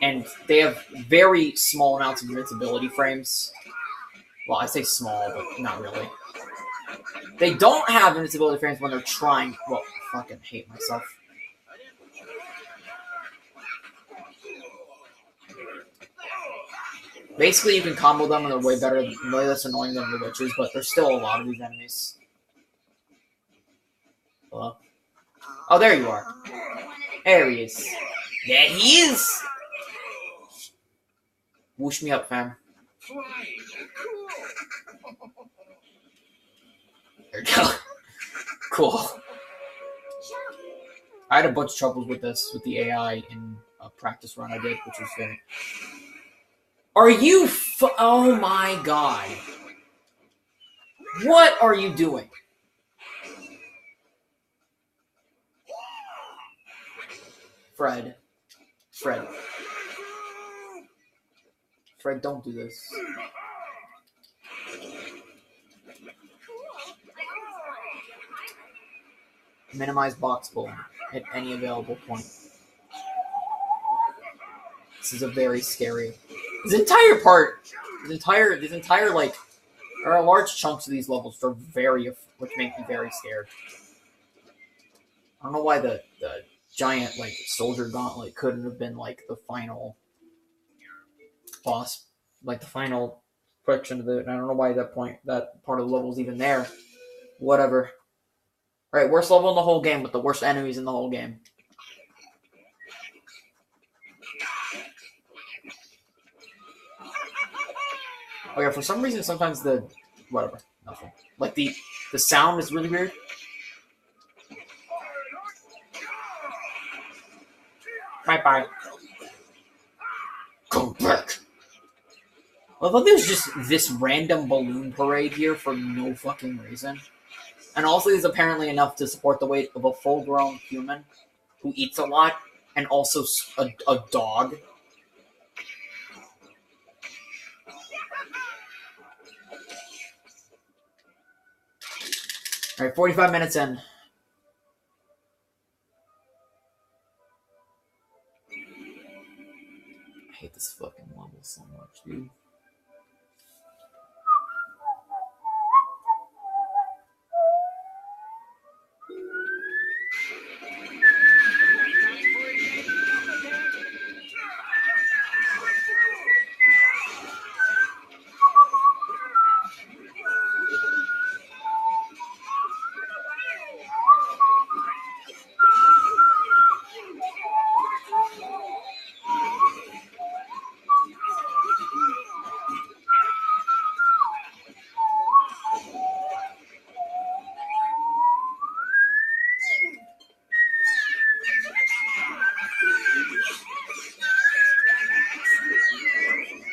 And they have very small amounts of invincibility frames. Well, I say small, but not really. They don't have invincibility frames when they're trying... Well, I fucking hate myself. Basically, you can combo them and they're way better, way less annoying than the witches, but there's still a lot of these enemies. Hello? Oh, there you are. There he is. There he is! Whoosh me up, fam. right. Cool. There you go. Cool. I had a bunch of troubles with this, with the AI in a practice run I did, which was very... Are you oh my god. What are you doing? Fred. Fred, don't do this. Minimize box pulling at any available point. This is a very scary... This entire like... There are large chunks of these levels that are which make me very scared. I don't know why the giant, like, soldier gauntlet couldn't have been, like, the final boss, like, the final friction of it. And I don't know why that part of the level's even there. Whatever. Alright, worst level in the whole game with the worst enemies in the whole game. Oh yeah, for some reason sometimes whatever, nothing. Like the sound is really weird. Bye. Go back. I thought there's just this random balloon parade here for no fucking reason. And also is apparently enough to support the weight of a full-grown human who eats a lot, and also a dog. Alright, 45 minutes in. I hate this fucking level so much, dude.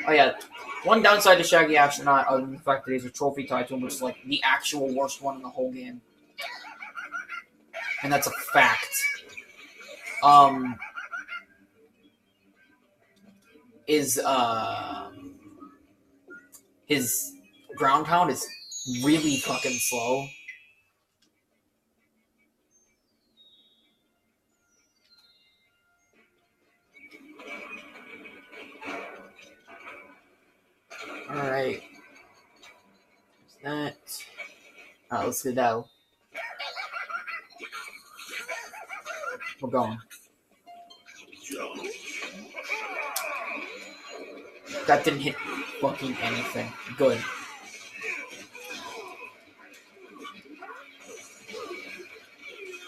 Oh yeah, one downside to Shaggy Astronaut, other than the fact that he's a trophy tied to him, which is like the actual worst one in the whole game. And that's a fact. His ground pound is really fucking slow. Alright. That. Alright, let's get out. We're going. That didn't hit fucking anything. Good.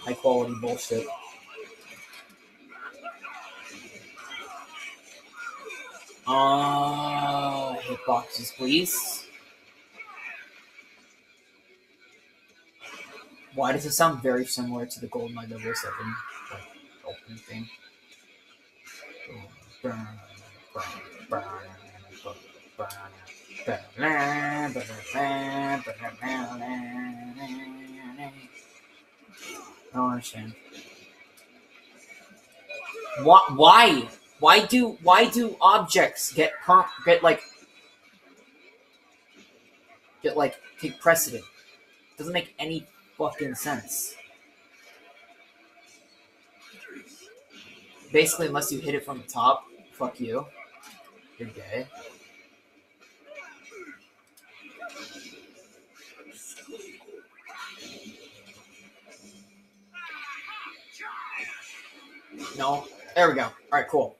High quality bullshit. Hitboxes, please. Why does it sound very similar to the GoldenEye 007 like, opening thing? I don't understand. Why? Why do objects get take precedent? Doesn't make any fucking sense. Basically, unless you hit it from the top, fuck you. You're gay. No. There we go. Alright, cool.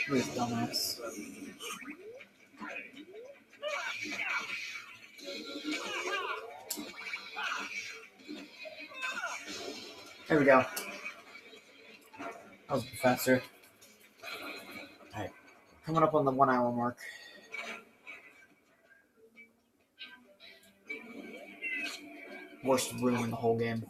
This dumbass. There we go. That was faster. Alright. Coming up on the 1 hour mark. Worst room in the whole game.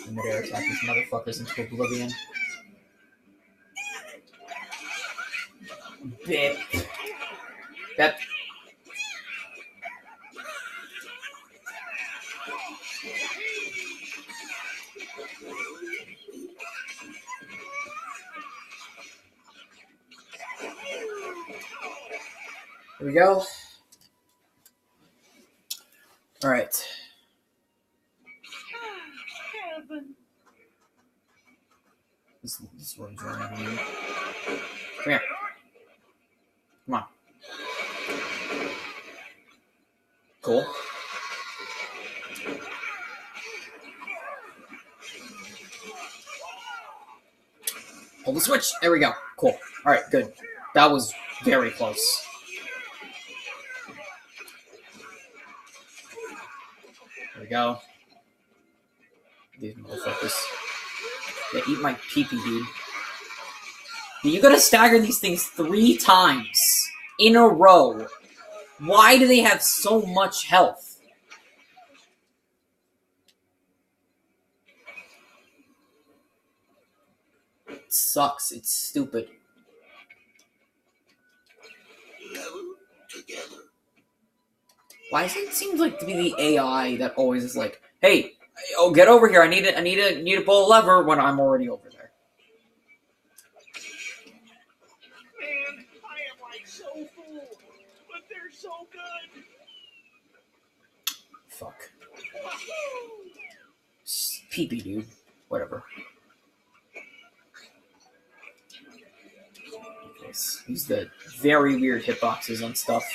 The mid-air attack these motherfuckers into oblivion. Bip. Bip. Here we go. All right. This room's running. Come here. Come on. Cool. Hold the switch. There we go. Cool. All right, good. That was very close. There we go. These motherfuckers. They eat my pee-pee, dude. You gotta stagger these things 3 times in a row. Why do they have so much health? It sucks. It's stupid. Why does it seem like to be the AI that always is like, hey, oh, get over here. I need to pull a lever when I'm already over there. Man, I am like so full, but they're so good. Fuck. Pee-pee, dude. Whatever. Use the very weird hitboxes on stuff.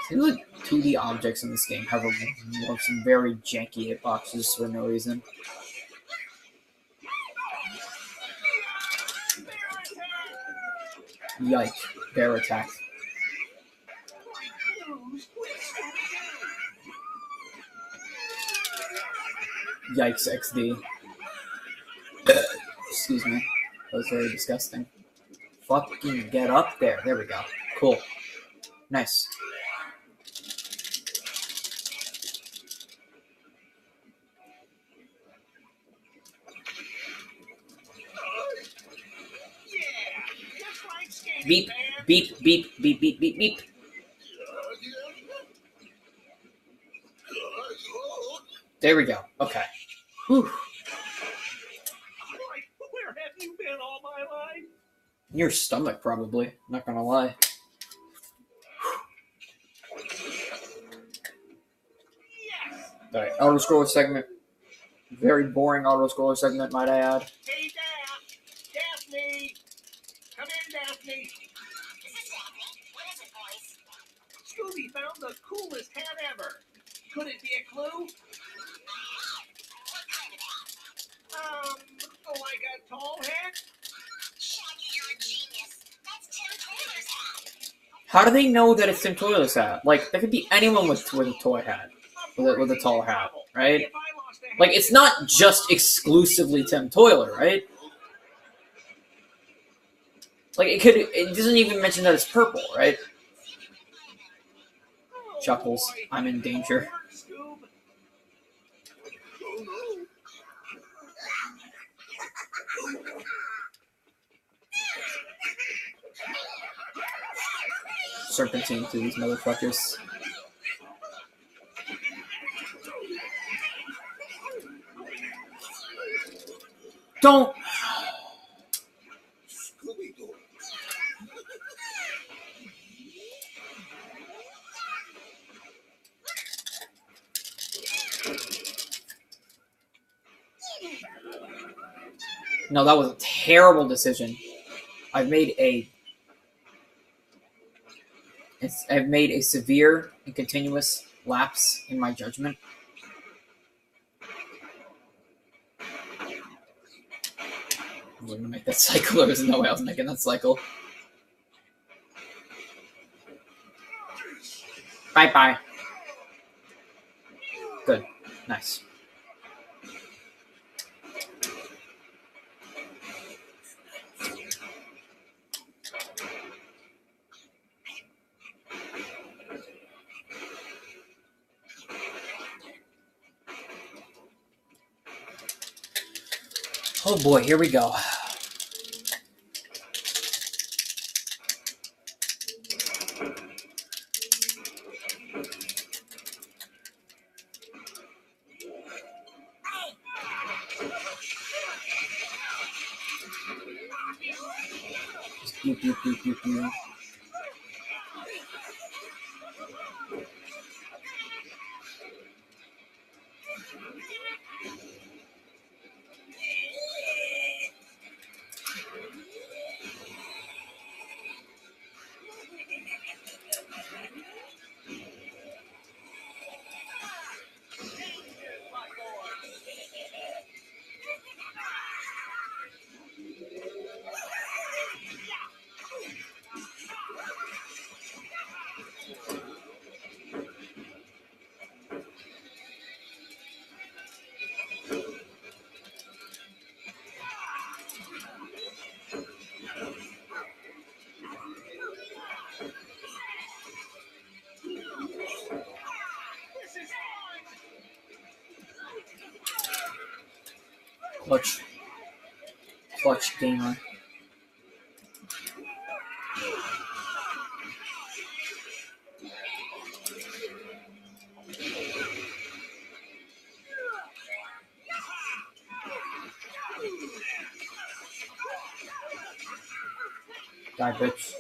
Seems like 2D objects in this game have some very janky hitboxes for no reason. Yike. Bear attack. Yikes XD. Excuse me. That was very disgusting. Fucking get up there. There we go. Cool. Nice. Beep, beep, beep, beep, beep, beep, beep. There we go. Okay. Whew. Where have you been all my life? In your stomach, probably. Not gonna lie. Yes. Alright, auto-scroller segment. Very boring auto-scroller segment, might I add. Hey, Daphne. Come in, Daphne. This is Daphne. What is it, boys? Scooby found the coolest hat ever. Could it be a clue? What kind of hat? Like a tall hat? Shaggy, you're a genius. That's Tim Taylor's hat. How do they know that it's Tim Taylor's hat? Like, that could be anyone with a toy hat. With a tall hat, right? If I lost a hat, Like, it's not just exclusively Tim Toiler, right? Like, it doesn't even mention that it's purple, right? oh, Chuckles. boy. I'm in danger. Work, Scoob. Oh, no. Serpentine through these motherfuckers. Don't! Scooby-Doo. No, that was a terrible decision. I've made a severe and continuous lapse in my judgment. I'm going to make that cycle, or there's no way I was making that cycle. Bye-bye. Good. Nice. Oh boy, here we go. Just pew. Clutch gamer. Die, bitch.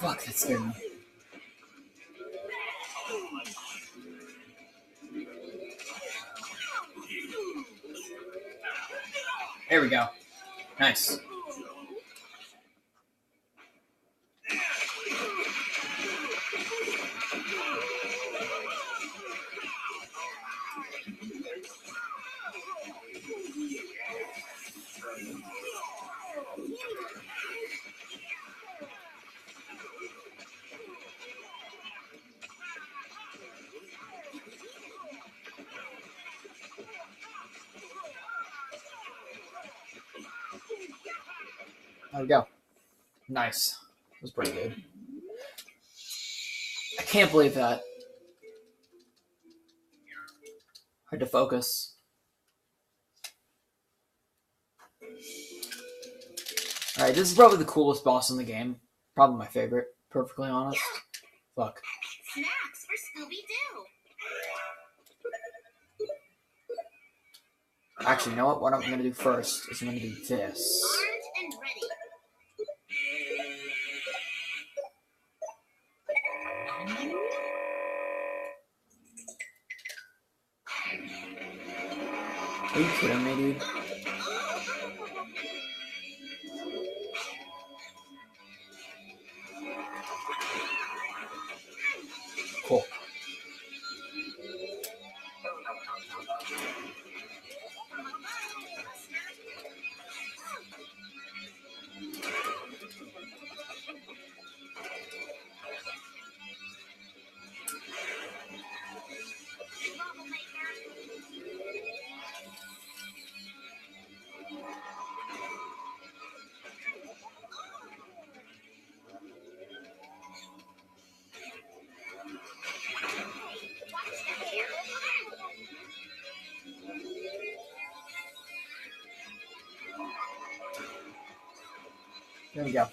Fuck, that scared me. There we go. Nice. There we go. Nice. That was pretty good. I can't believe that. Hard to focus. Alright, this is probably the coolest boss in the game. Probably my favorite, perfectly honest. Fuck. Snacks for Scooby-Doo. Actually, you know what? What I'm going to do first is I'm going to do this. Armed and ready. Are you kidding me, dude? Cool. There we go. I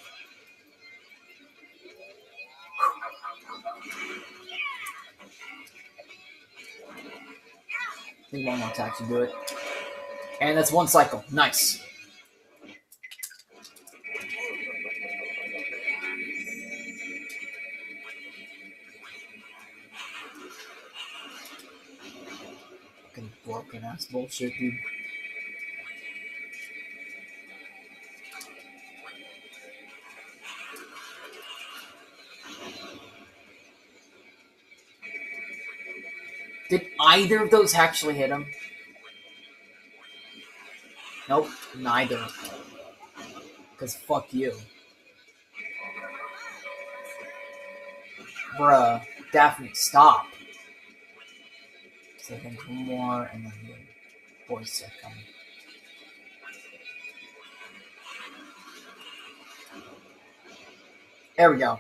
think one more attack should do it. And that's one cycle. Nice. Fucking broken ass bullshit, dude. Did either of those actually hit him? Nope, neither. Because fuck you. Bruh. Daphne, stop. So I think more, and then the boys are coming. There we go.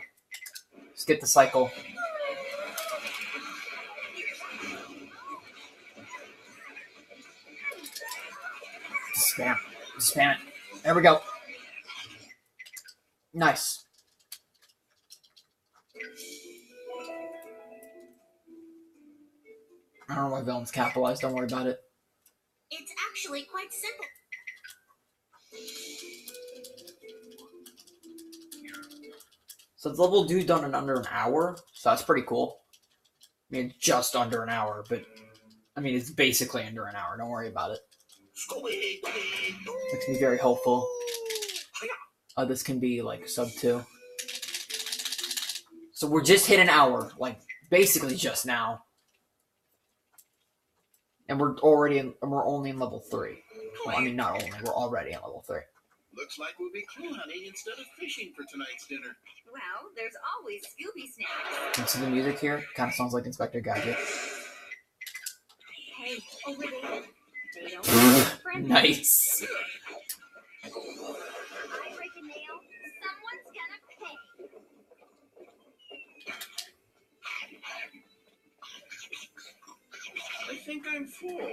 Skip the cycle. Spam. Spam it. There we go. Nice. I don't know why villains capitalized. Don't worry about it. It's actually quite simple. So the level do done in under an hour, so that's pretty cool. I mean, just under an hour, but I mean, it's basically under an hour. Don't worry about it. Makes me very hopeful. This can be like sub 2. So we're just hit an hour, like basically just now, and we're only in level 3. Well, I mean, not only, we're already in level 3. Looks like we'll be clue hunting instead of fishing for tonight's dinner. Well, there's always Scooby snacks. And so the music here kind of sounds like Inspector Gadget. Hey, over there. They don't have friends. Nice. I break a nail, someone's gonna pay. I think I'm full.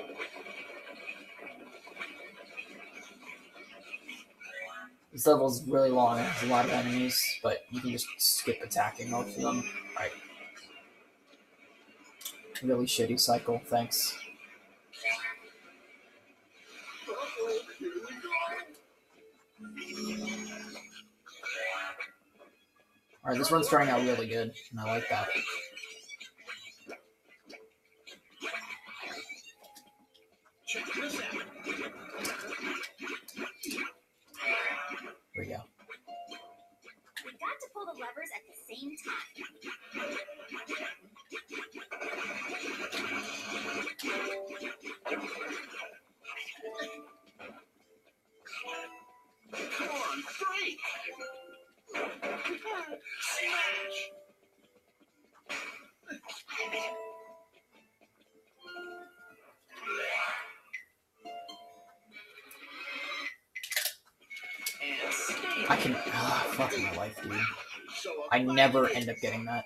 This level's really long. It has a lot of enemies, but you can just skip attacking most of them. Alright. Really shitty cycle, thanks. Alright, this run's starting out really good, and I like that. Check this out. Here we go. We got to pull the levers at the same time. Come on, break! Smash! I can. Fuck my life, dude. I never end up getting that.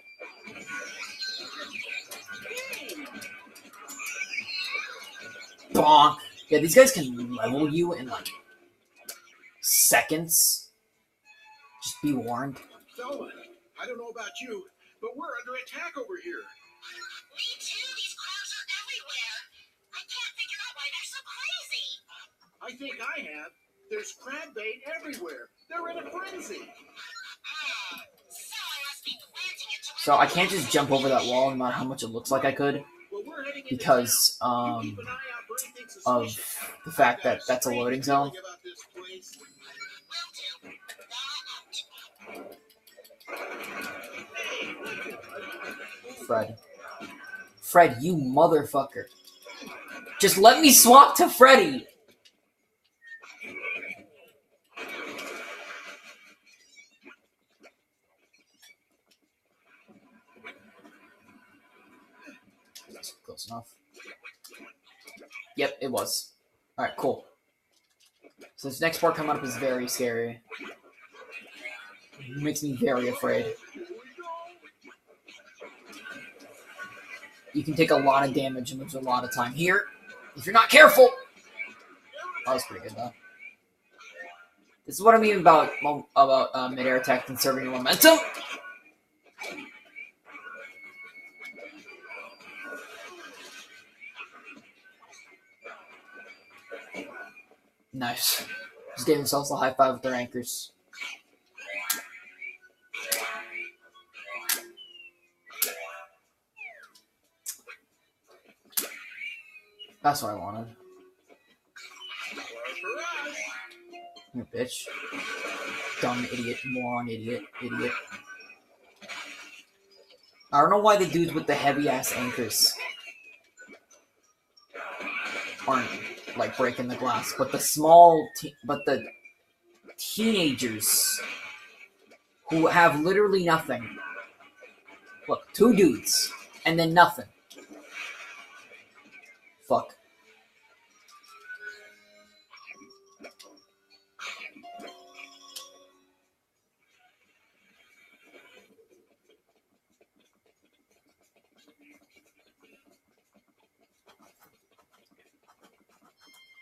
Bonk! Yeah, these guys can level you in like seconds. Just be warned. Thelma, I don't know about you, but we're under attack over here. Me too, these crabs are everywhere. I can't figure out why they're so crazy. I think I have. There's crab bait everywhere. They're in a frenzy. Someone must be planting it to So I can't just jump over that wall no matter how much it looks like I could, Well, we're heading into because town. You keep an eye out for anything of suspicious. the fact that I've got that's a strange loading zone. feeling about this place. Fred. Fred, you motherfucker. Just let me swap to Freddy! That's close enough. Yep, it was. Alright, cool. So this next part coming up is very scary. It makes me very afraid. You can take a lot of damage and lose a lot of time here if you're not careful. That was pretty good though. This is what I mean about mid-air attack conserving your momentum. Nice. Just gave themselves a high five with their anchors. That's what I wanted. You bitch. Dumb idiot, moron, idiot. I don't know why the dudes with the heavy ass anchors aren't like breaking the glass, but the teenagers who have literally nothing. Look, 2 dudes and then nothing. Fuck.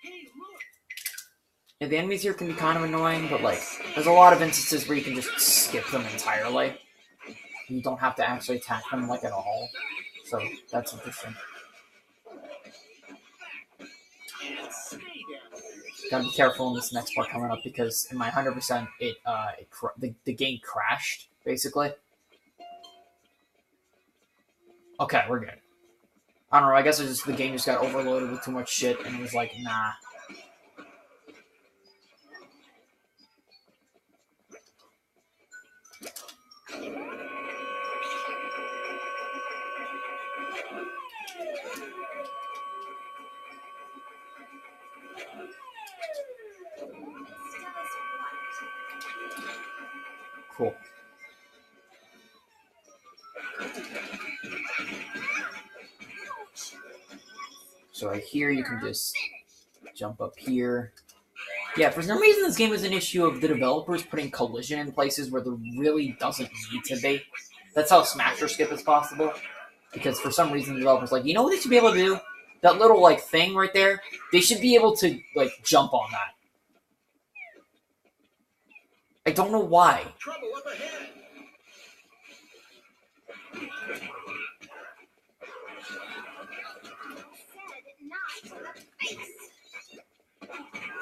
Hey, look! Yeah, the enemies here can be kind of annoying, but like, there's a lot of instances where you can just skip them entirely. You don't have to actually attack them like at all. So that's interesting. Gotta be careful in this next part coming up because in my 100%, the game crashed basically. Okay, we're good. I don't know. I guess the game just got overloaded with too much shit, and it was like, nah. Cool. So right here, you can just jump up here. Yeah, for some reason, this game is an issue of the developers putting collision in places where there really doesn't need to be. That's how smash or skip is possible. Because for some reason, the developers like, you know what they should be able to do? That little like thing right there. They should be able to like jump on that. I don't know why. Trouble up ahead!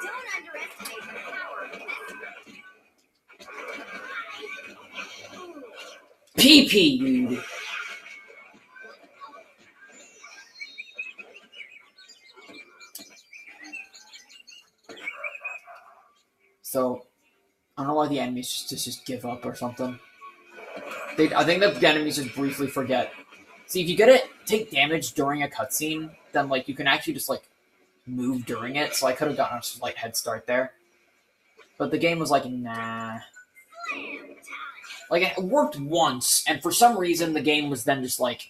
Don't underestimate the power of this. PP, dude. So, I don't know why the enemies just give up or something. I think the enemies just briefly forget. See, if you get it, take damage during a cutscene, then like you can actually just like move during it. So I could have gotten a slight head start there, but the game was like, nah. Like it worked once, and for some reason the game was then just like,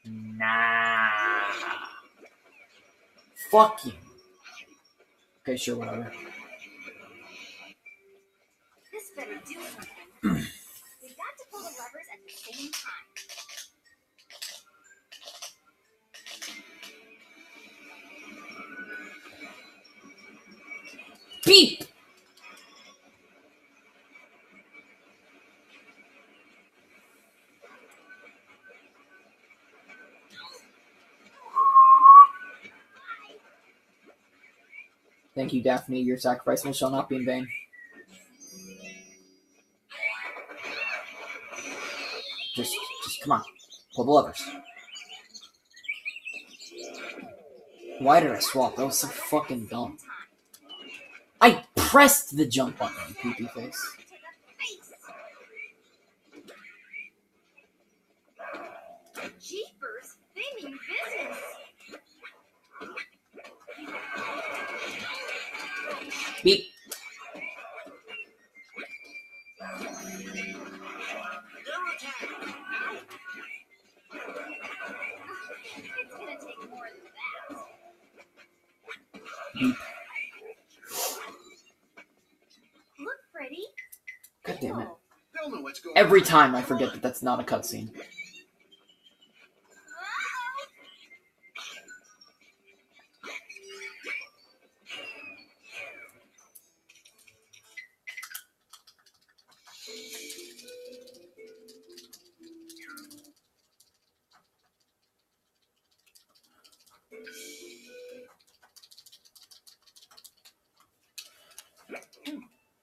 nah. Fuck you. Okay, sure, whatever. This better do something. We've got to pull the levers at the same time. Beep! Thank you, Daphne. Your sacrifice shall not be in vain. Just come on. Pull the levers. Why did I swap? That was so fucking dumb. I pressed the jump button, you poopy face. Jeepers, they mean business. Beep. It's gonna take more than that. Beep. Look, Freddy. God damn it. They'll know what's going Every on. time I forget that that's not a cutscene.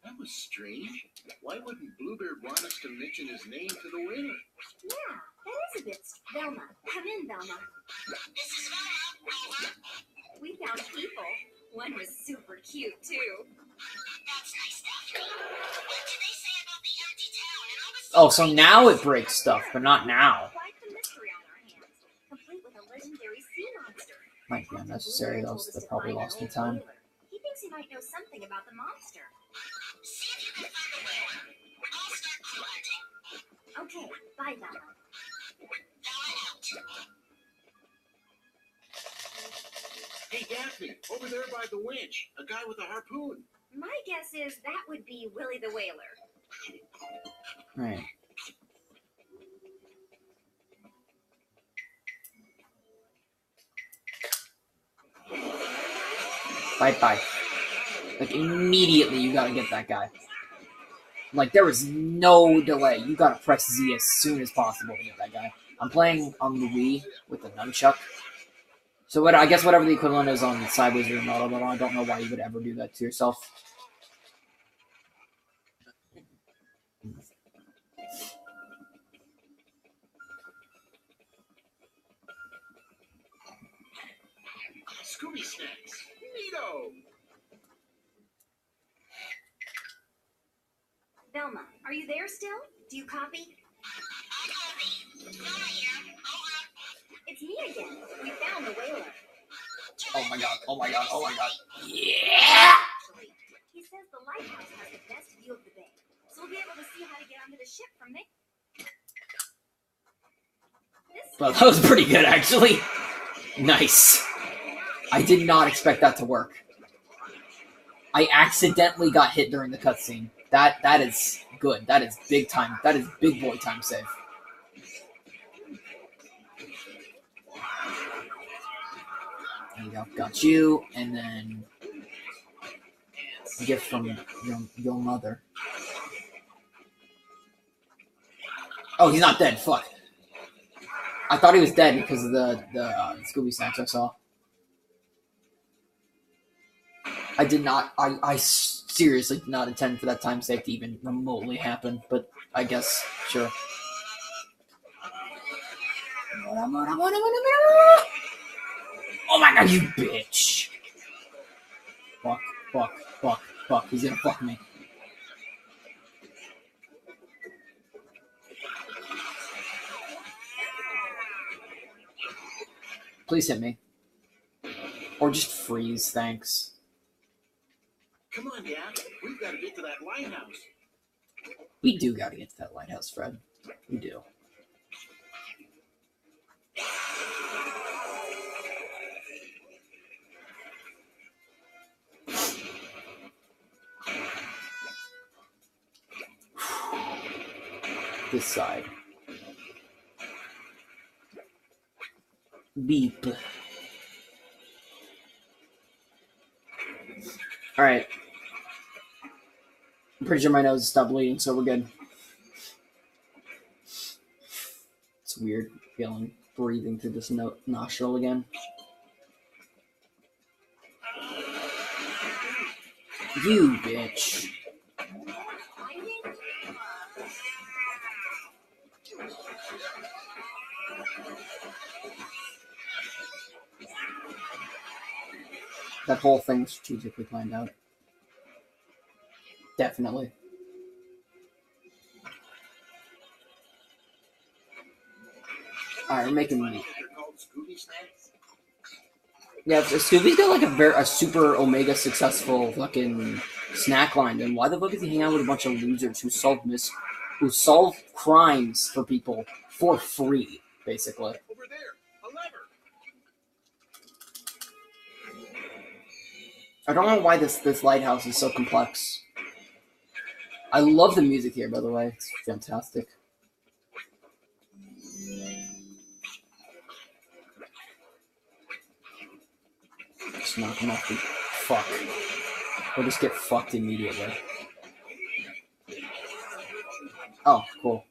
That was strange. Why wouldn't Bluebeard want us to mention his name to the winner? Yeah, that is a bit. Velma, come in, Velma. This is Velma. We found people. One was super cute, too. That's nice, Daphne. What did they say about the empty town and all the Oh, so now it breaks stuff, but not now. Quite the mystery on our hands, complete with a legendary sea monster. Might be unnecessary. That probably lost me time. He thinks he might know something about the monster. See if you can find the whaler. I'll start clue hunting. Okay, bye, Vala. Vala out. Hey, Daphne, over there by the winch, a guy with a harpoon. My guess is that would be Willie the Whaler. Right. Bye. Like, immediately you gotta get that guy. Like, there was no delay. You gotta press Z as soon as possible to get that guy. I'm playing on the Wii with the nunchuck. So I guess whatever the equivalent is on Sideways or Remote, but I don't know why you would ever do that to yourself. Scooby snacks. Neato. Velma, are you there still? Do you copy? I copy. Velma here. Over. It's me again. We found the Whaler. Oh my god. Yeah! Actually, he says the lighthouse has the best view of the bay, so we'll be able to see how to get onto the ship from there. Well, that was pretty good, actually. Nice. I did not expect that to work. I accidentally got hit during the cutscene. That is good. That is big time. That is big boy time save. There you go. Got you, and then a gift from your mother. Oh, he's not dead. Fuck. I thought he was dead because of the Scooby snacks I saw. I did not. I seriously did not intend for that time save to even remotely happen, but I guess sure. Oh my god, you bitch! Fuck. He's gonna fuck me. Please hit me. Or just freeze, thanks. Come on, Dad. We've got to get to that lighthouse. We do gotta get to that lighthouse, Fred. We do. This side. Beep. Alright. I'm pretty sure my nose stopped bleeding, so we're good. It's weird feeling breathing through this nostril again. You bitch. That whole thing strategically planned out. Definitely. Alright, we're making money. They're called Scooby snacks. Yeah, if Scooby's got like a super omega successful fucking snack line, then why the fuck is he hanging out with a bunch of losers who solve crimes for people for free, basically? Over there, a lever. I don't know why this lighthouse is so complex. I love the music here, by the way. It's fantastic. Just knock him off the fuck. We'll just get fucked immediately. Oh, cool.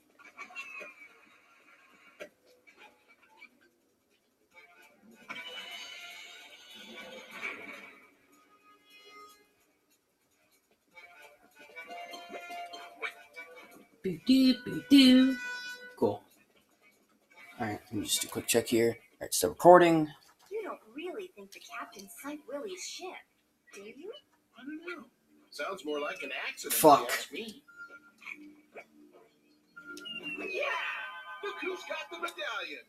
Boo-doo. Cool. Alright, let me just do a quick check here. Alright, still recording. You don't really think the captain sank Willie's ship, do you? I don't know. Sounds more like an accident. Fuck. If you ask me. Look who's got the medallion.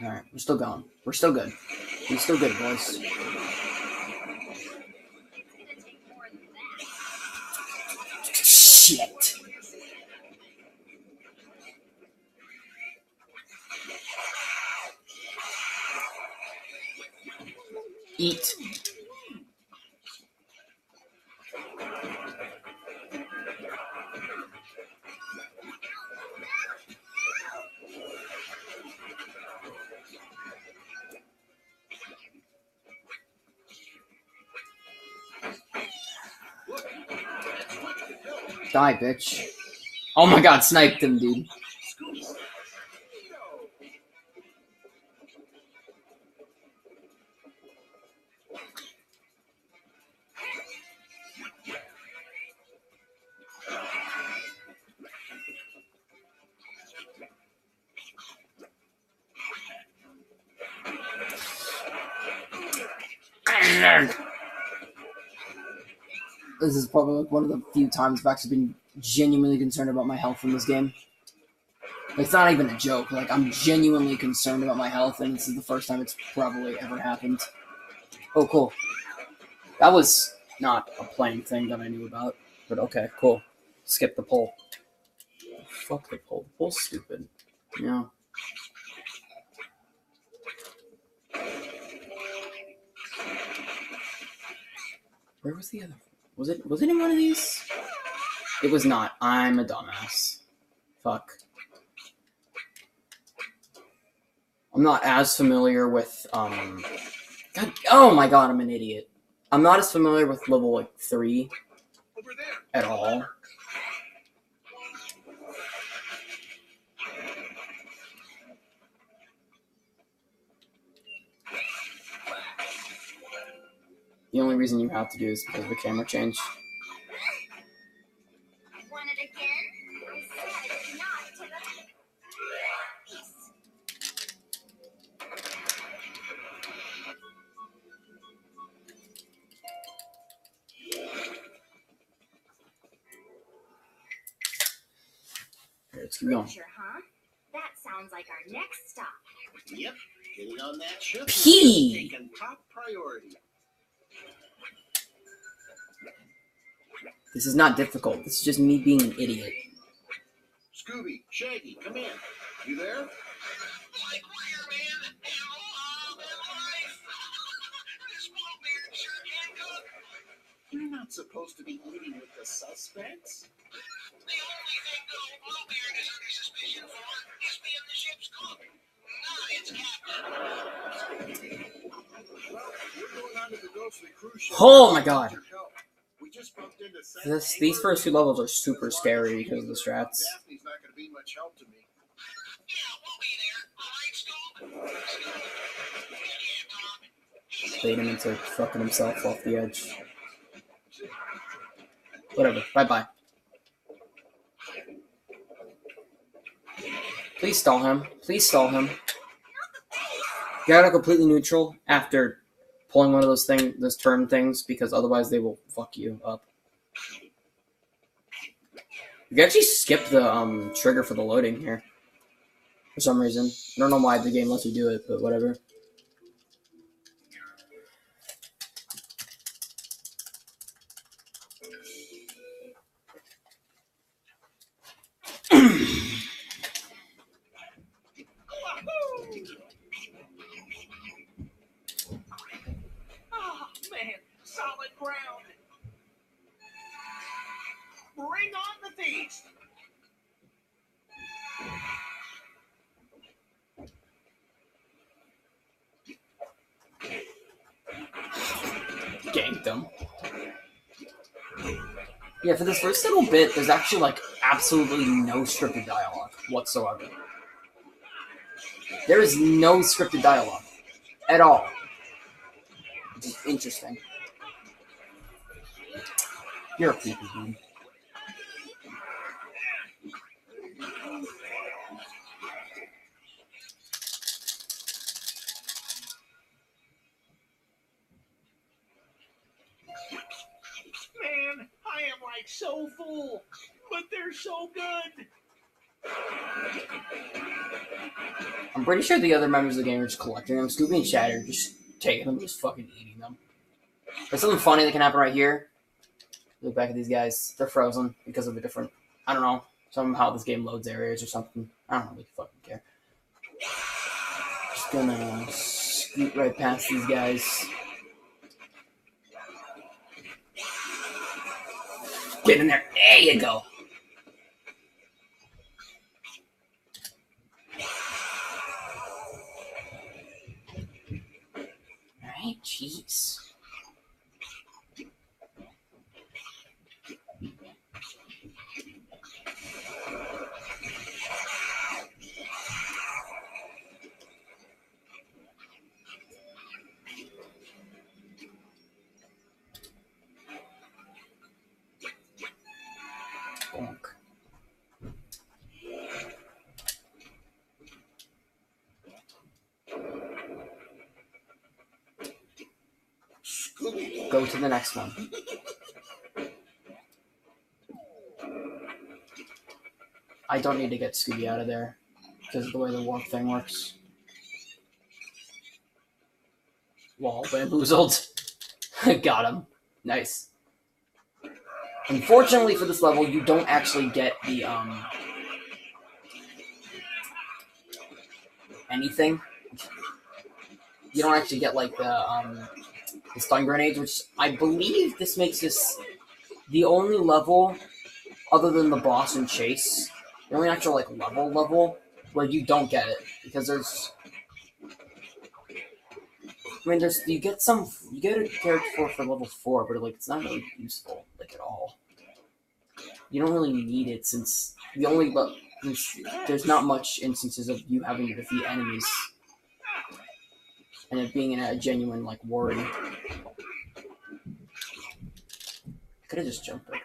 Alright, we're still going. We're still good. We're still good, boys. Shit. Eat. Die, bitch. Oh my god, sniped him, dude. This is probably like one of the few times I've actually been genuinely concerned about my health in this game. Like, it's not even a joke. Like, I'm genuinely concerned about my health, and this is the first time it's probably ever happened. Oh, cool. That was not a planned thing that I knew about, but okay, cool. Skip the poll. Fuck the poll. The poll's stupid. Yeah. Where was the other? Was it in one of these? It was not. I'm a dumbass. Fuck. I'm not as familiar with God, oh my god, I'm an idiot. I'm not as familiar with level like 3 at all. The only reason you have to do is because of the camera change. Want it again? I said not to the piece. Let's keep going. Creature, huh? That sounds like our next stop. Yep, getting on that ship Pee! is taking top priority. This is not difficult. This is just me being an idiot. Scooby, Shaggy, come in. You there? Like we're here, man. Hello, life. This Bluebeard sure can cook. You're not supposed to be eating with the suspects. The only thing good old Bluebeard is under suspicion for is being the ship's cook. Nah, it's captain. Well, we're going on to the Ghostly cruise ship. Oh my god. We just bumped into Sam These Angler. first 2 levels are super scary because of the strats. Daphne's not going to be much help to me. Yeah, we'll be there. All right, Scoob? Yeah, Tom. Bait him into fucking himself off the edge. Whatever. Bye-bye. Please stall him. Please stall him. Get out of completely neutral after pulling one of those turn things, because otherwise they will fuck you up. You can actually skip the trigger for the loading here for some reason. I don't know why the game lets you do it, but whatever. Oh, man, solid ground. Bring on the feast. Ganked them. Yeah, for this first little bit, there's actually, like, absolutely no scripted dialogue whatsoever. There is no scripted dialogue at all. Which is interesting. You're a creepy dude. Man, I am like so full, but they're so good. I'm pretty sure the other members of the game are just collecting them. Scooby and Shadow are just taking them, just fucking eating them. There's something funny that can happen right here. Look back at these guys. They're frozen because of a different... I don't know. Somehow this game loads areas or something. I don't really fucking care. Just gonna scoot right past these guys. Get in there. There you go. Alright, jeez. Bonk. Go to the next one. I don't need to get Scooby out of there because of the way the warp thing works. Wall bamboozled. Got him. Nice. Unfortunately for this level, you don't actually get the anything. You don't actually get like the stun grenades, which I believe this makes this the only level other than the boss and chase, the only actual like level where you don't get it, because there's you get a character for level 4, but like it's not really useful like at all. You don't really need it since there's not much instances of you having to defeat enemies and it being a genuine like worry. I could have just jumped over.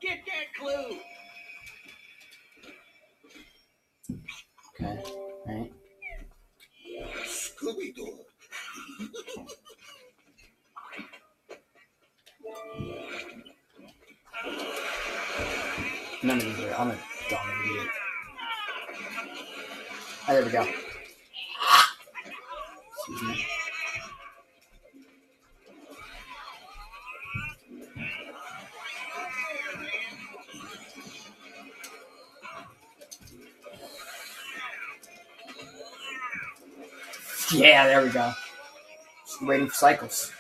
Get that clue. Okay, right. Scooby-Doo. None of these are. I'm a dumb idiot. Oh, there we go. Excuse me. Yeah, there we go. Just waiting for cycles.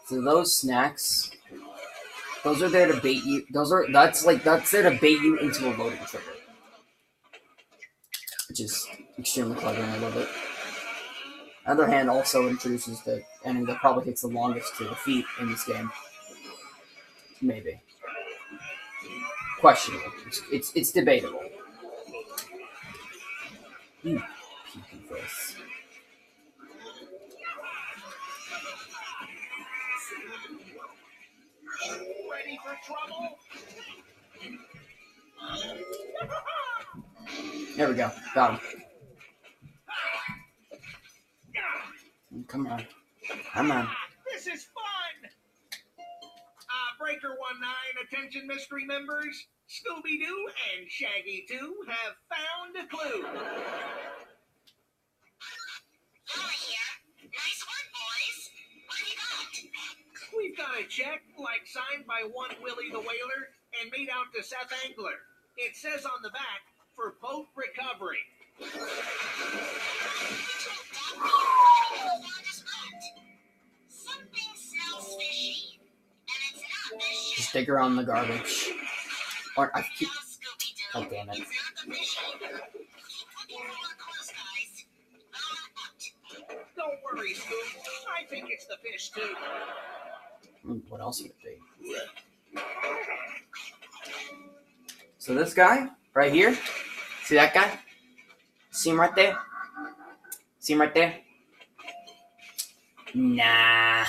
So those snacks, those are there to bait you. That's there to bait you into a loading trigger, which is extremely clever, and I love it. On the other hand, also introduces the enemy that probably takes the longest to defeat in this game. Maybe. Questionable. It's debatable. You peepee face. Ready for trouble? There we go. Got him. Come on. Come on. This is fun! Breaker 19, attention mystery members. Scooby-Doo and Shaggy 2 have found a clue. Over here. Nice work, boys. What have you got? We've got a check, like signed by one Willie the Whaler and made out to Seth Angler. It says on the back, for boat recovery. Something smells fishy. And it's not this ship. Just dig around the garbage. Or I keep. No, Scooby-Doo. God damn it. It's not the fishy. Keep looking for more clues, guys. Out. Don't worry, Scoop. I think it's the fish, too. What else would it be? So this guy right here, see that guy? See him right there? See him right there? Nah.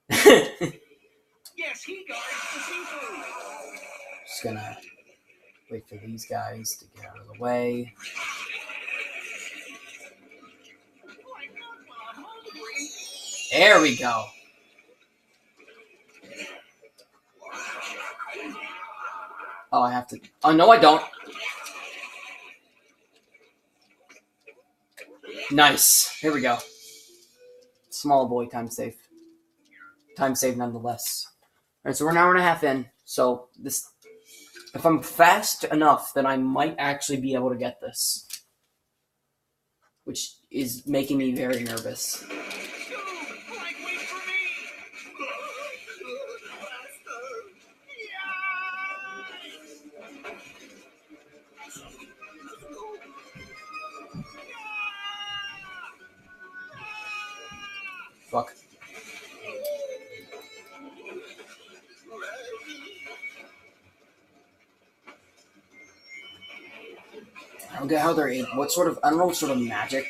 Yes, he guards the seafood. Just gonna wait for these guys to get out of the way. There we go. Oh, I have to. Oh, no, I don't. Nice. Here we go. Small boy time save. Time save nonetheless. Alright, so we're an hour and a half in. So this, if I'm fast enough, then I might actually be able to get this. Which is making me very nervous. Fuck. I don't get how they're able. What sort of, I don't know what sort of magic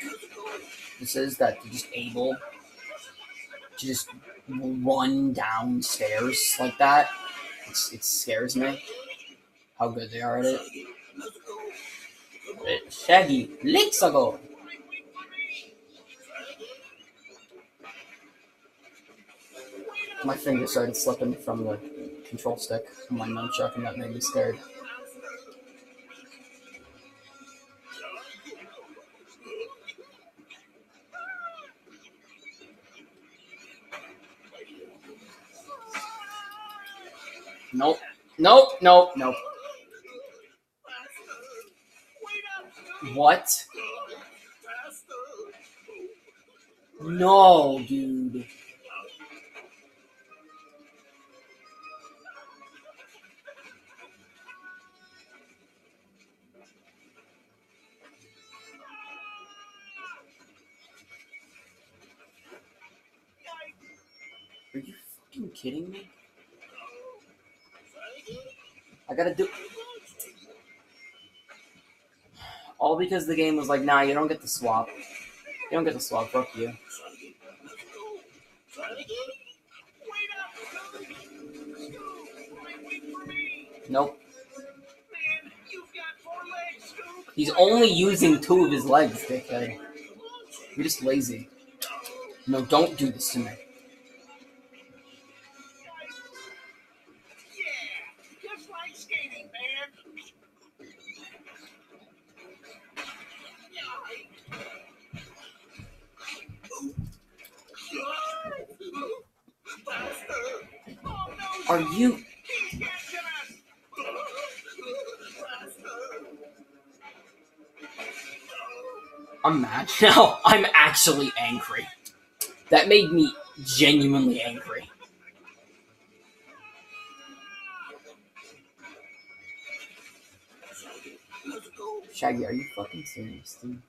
this is that they're just able to just run downstairs like that. It scares me how good they are at it. Shaggy, let's go. My finger started slipping from the control stick on my nunchuck, and that made me scared. Nope. Nope. Nope. Nope. What? No, dude. Are you fucking kidding me? I gotta do... All because the game was like, nah, you don't get the swap. You don't get the swap, fuck you. Nope. He's only using 2 of his legs, dickhead. You're just lazy. No, don't do this to me. Are you... I'm mad now. I'm actually angry. That made me genuinely angry. Shaggy, are you fucking serious, dude?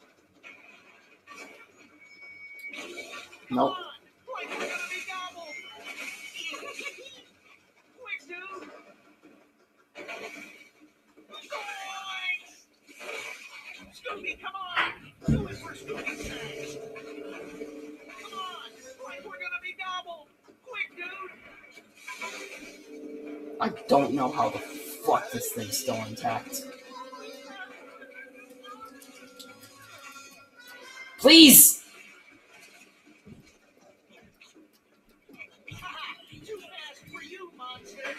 Nope. Scooby, come on! Do it for Scooby snacks! Come on! Like we're gonna be gobbled! Quick, dude! I don't know how the fuck this thing's still intact. Please! Too fast for you, monster!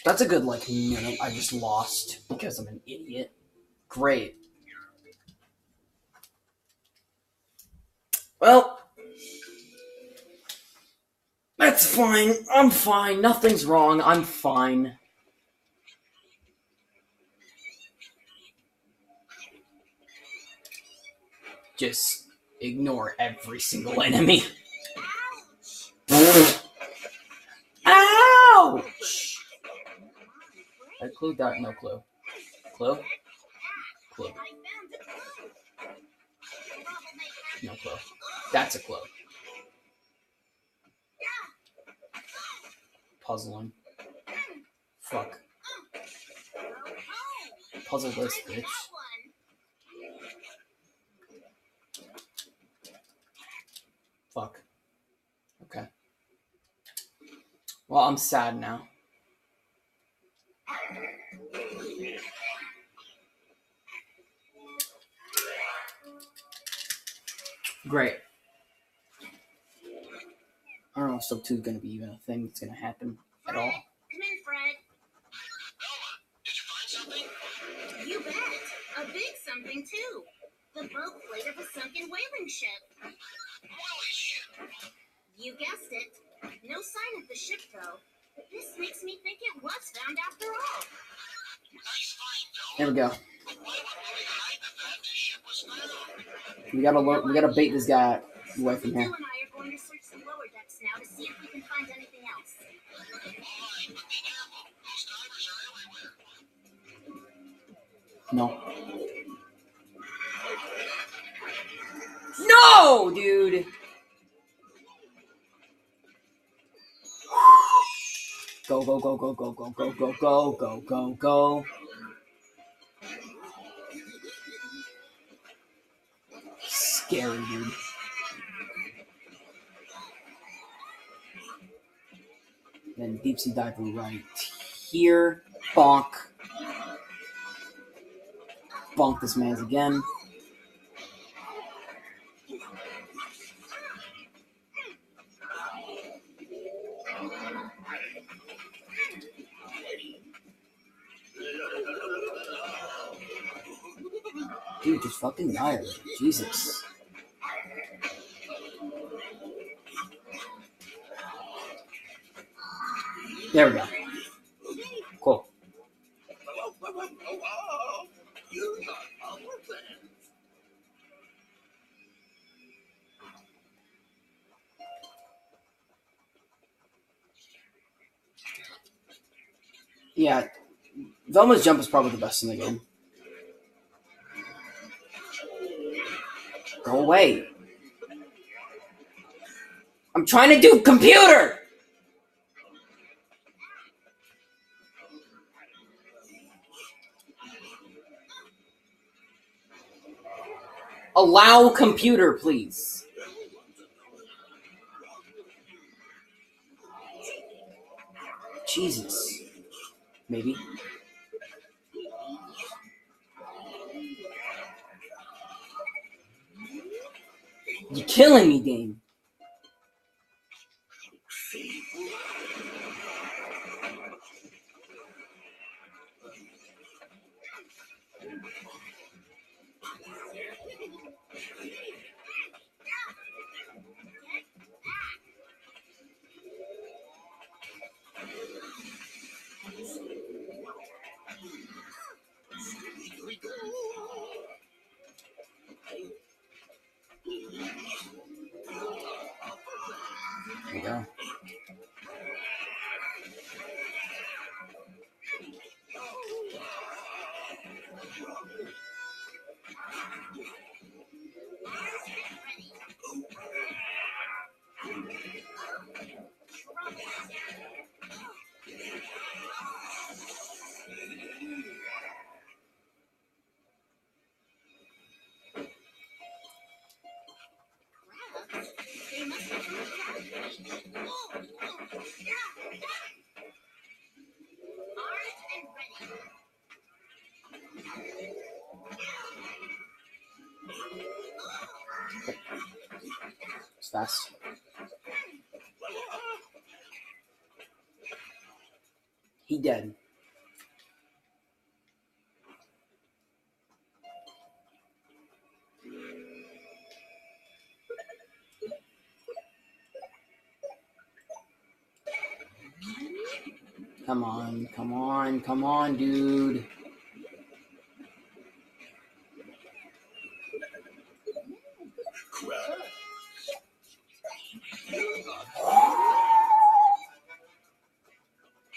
That's a good, like, minute I just lost because I'm an idiot. Great. Well, that's fine. I'm fine. Nothing's wrong. I'm fine. Just ignore every single enemy. Ouch! I clue that, no clue. Clue? Clue. No clue. That's a clue. Puzzling. Fuck. Puzzle this bitch. Fuck. Okay. Well, I'm sad now. Great. I don't know if sub 2 is going to be even a thing that's going to happen at all. Come in, Fred. Velma, did you find something? You bet. A big something, too. The boat plate of a sunken whaling ship. Holy shit. You guessed it. No sign of the ship, though. This makes me think it was found after all. Nice find, Velma. There we go. But why would Willie hide the fact this ship was found? We gotta bait this guy away from here. Bill and I are going to search the lower decks now to see if we can find anything else. Alright, but be careful. Those divers are everywhere. No. No, dude! Go, go, go, go, go, go, go, go, go, go, go, go. Scary, dude. Then deep sea diver right here. Bonk. Bonk this man's again. Dude, just fucking die already. Jesus. There we go. Cool. Yeah, Velma's jump is probably the best in the game. Go away. I'm trying to do computer! Allow computer, please. Jesus. Maybe. You're killing me, game. There we go. They must have come Armed and ready. It's fast. He dead. Come on, come on, come on, dude.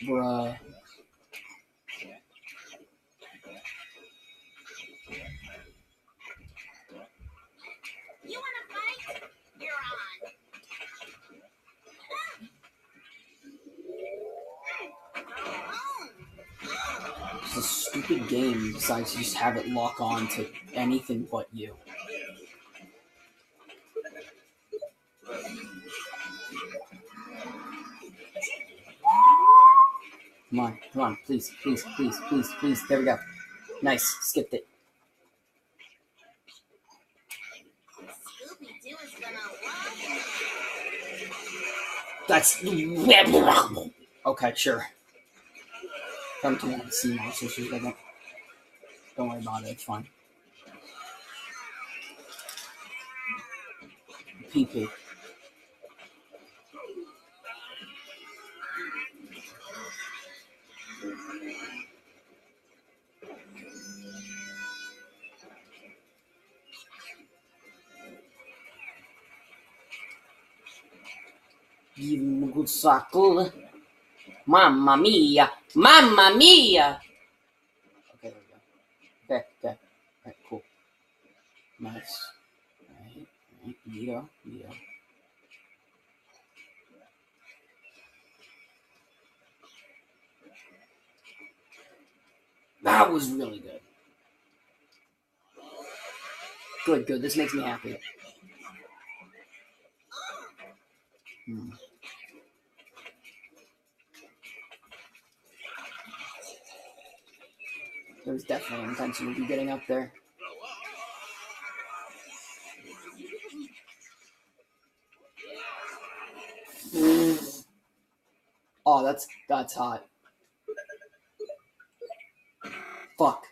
Bruh. You wanna fight? You're stupid game decides to just have it lock on to anything but you. Come on, please. There we go. Nice, skipped it. Scooby-Doo is gonna love That's okay, sure. Come to want to see my sisters. Don't worry about it. It's fine. Pee. Give him a good suckle. Mamma mia! Mamma mia! Okay, there we go. Okay. Alright, cool. Nice. Alright. Neato. That was really good. Good. This makes me happy. There was definitely intention of you getting up there. Oh, that's hot. Fuck.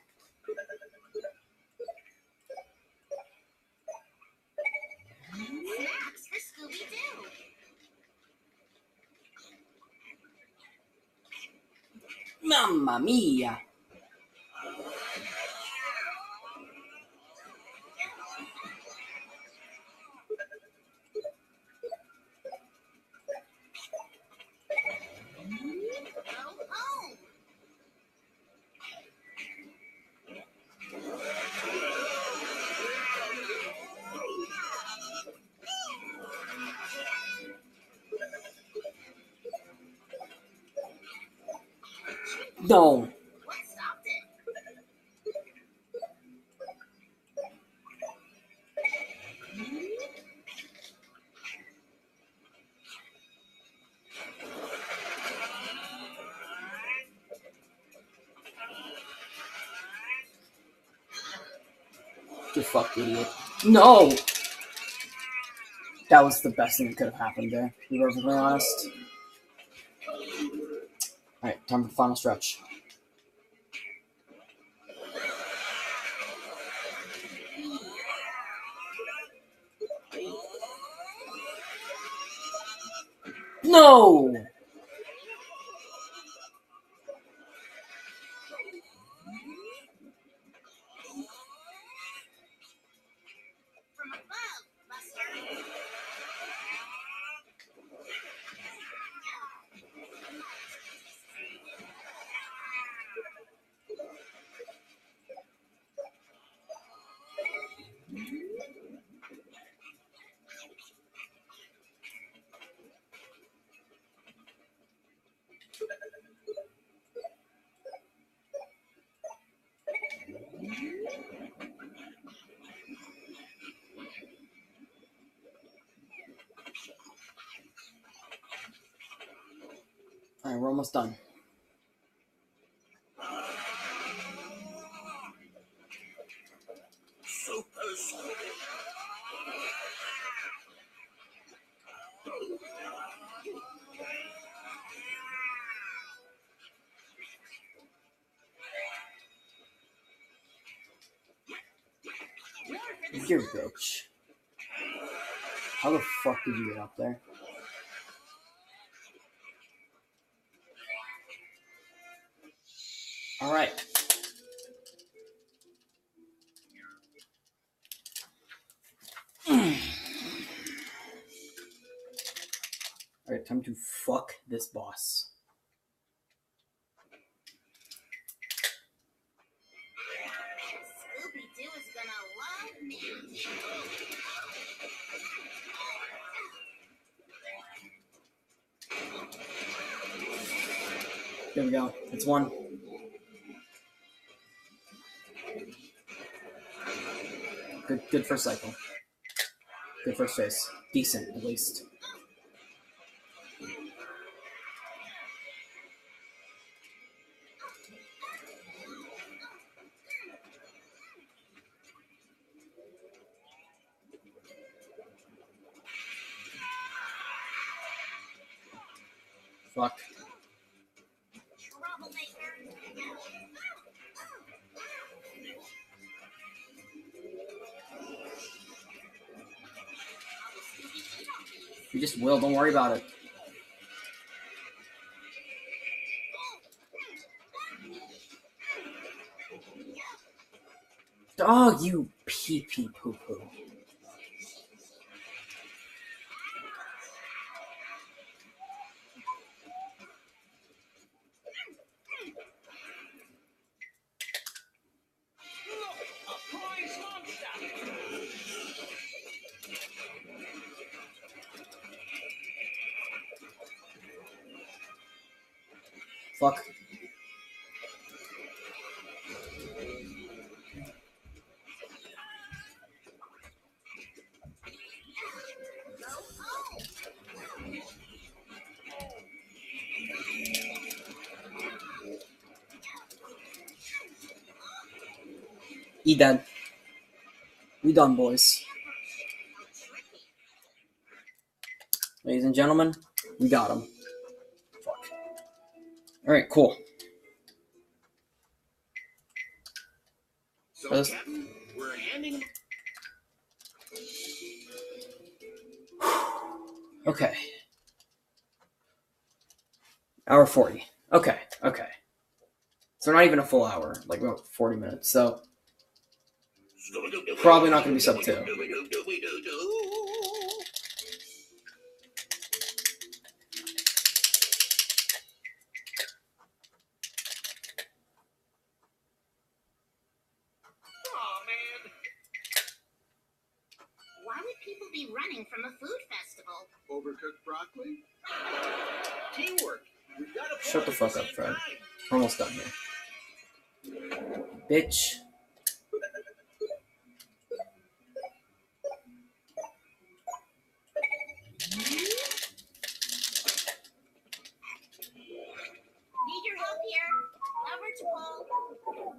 snacks for Scooby-Doo. Mamma mia! Go home. No. What stopped it? You fucked idiot. No! That was the best thing that could have happened there, to be perfectly honest. Alright, time for the final stretch. No! From above, Buster. Alright, we're almost done. You're a bitch. How the fuck did you get up there? Alright. Alright, time to fuck this boss. Scooby-Doo is gonna love me. There we go. That's one. Good first cycle. Good first phase. Decent, at least. Fuck. You just will, don't worry about it. Oh, you pee-pee poo-poo. A prize monster. Fuck. He dead. We done, boys. Ladies and gentlemen, we got him. Fuck. Alright, cool. So, Yes. Captain, we're handing. Okay. Hour 40. Okay. So not even a full hour, like about 40 minutes. So probably not going to be sub 2. Oh man. Why would people be running from a food festival? Overcooked broccoli. Teamwork. We gotta pull Shut the at fuck same up, Fred. time. We're almost done here. Bitch. Need your help here? Lever to pull.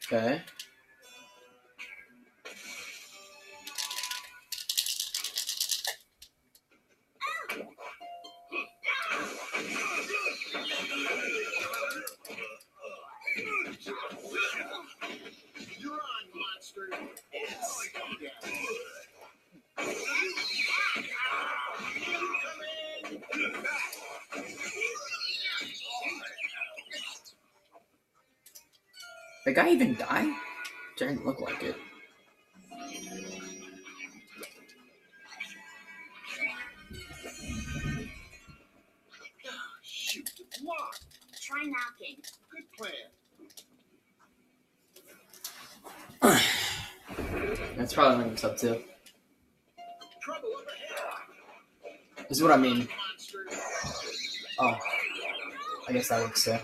Okay. You're on, monster. It's stay down. The guy even die? Didn't look like it. Shoot, block. Try knocking. Good plan. That's probably not even sub 2. Trouble up ahead. This is what I mean. Monster. Oh. I guess that works too.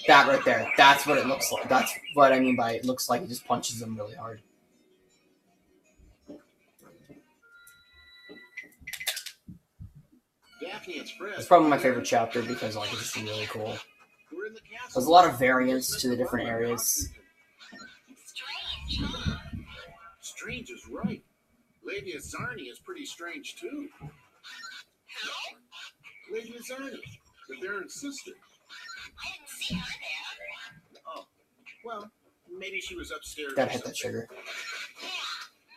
That right there. That's what it looks like. That's what I mean by it looks like he just punches him really hard. Daphne and Fred. It's probably my favorite chapter because like it's just really cool. We're in the castle. There's a lot of variance to the different areas. Strange, huh? Strange is right. Lady Azarni is pretty strange too. Lady Azarni, the Baron's sister. I didn't see her there. Oh, well, maybe she was upstairs. Gotta or hit that something. trigger. Yeah,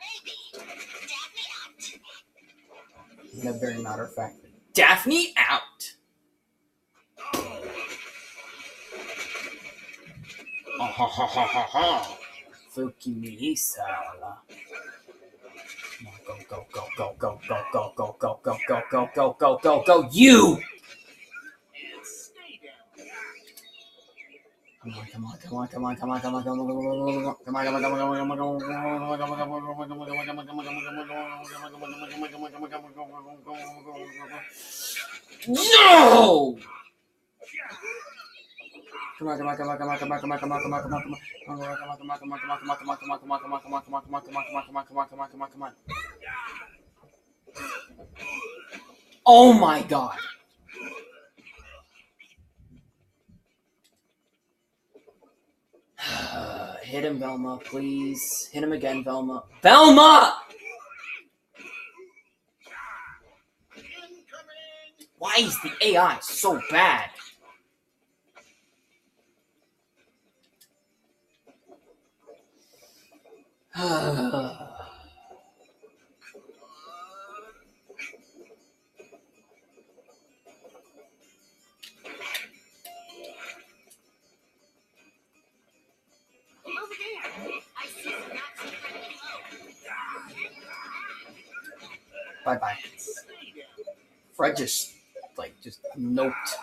maybe. Daphne out. In a very matter of fact. Daphne out! Ha ha ha ha ha ha! Fuki me sala. Go go go go go go go go go go go go go go go go you! And stay down. Come No! Come on, come on, come on, come on, come on, come on, come on, come on, come on, come on. Come on. Oh my god. Hit him, Velma, please. Hit him again, Velma. Velma! Why is the AI so bad? Over there. I see some nuts and Bye-bye. Fred just noped.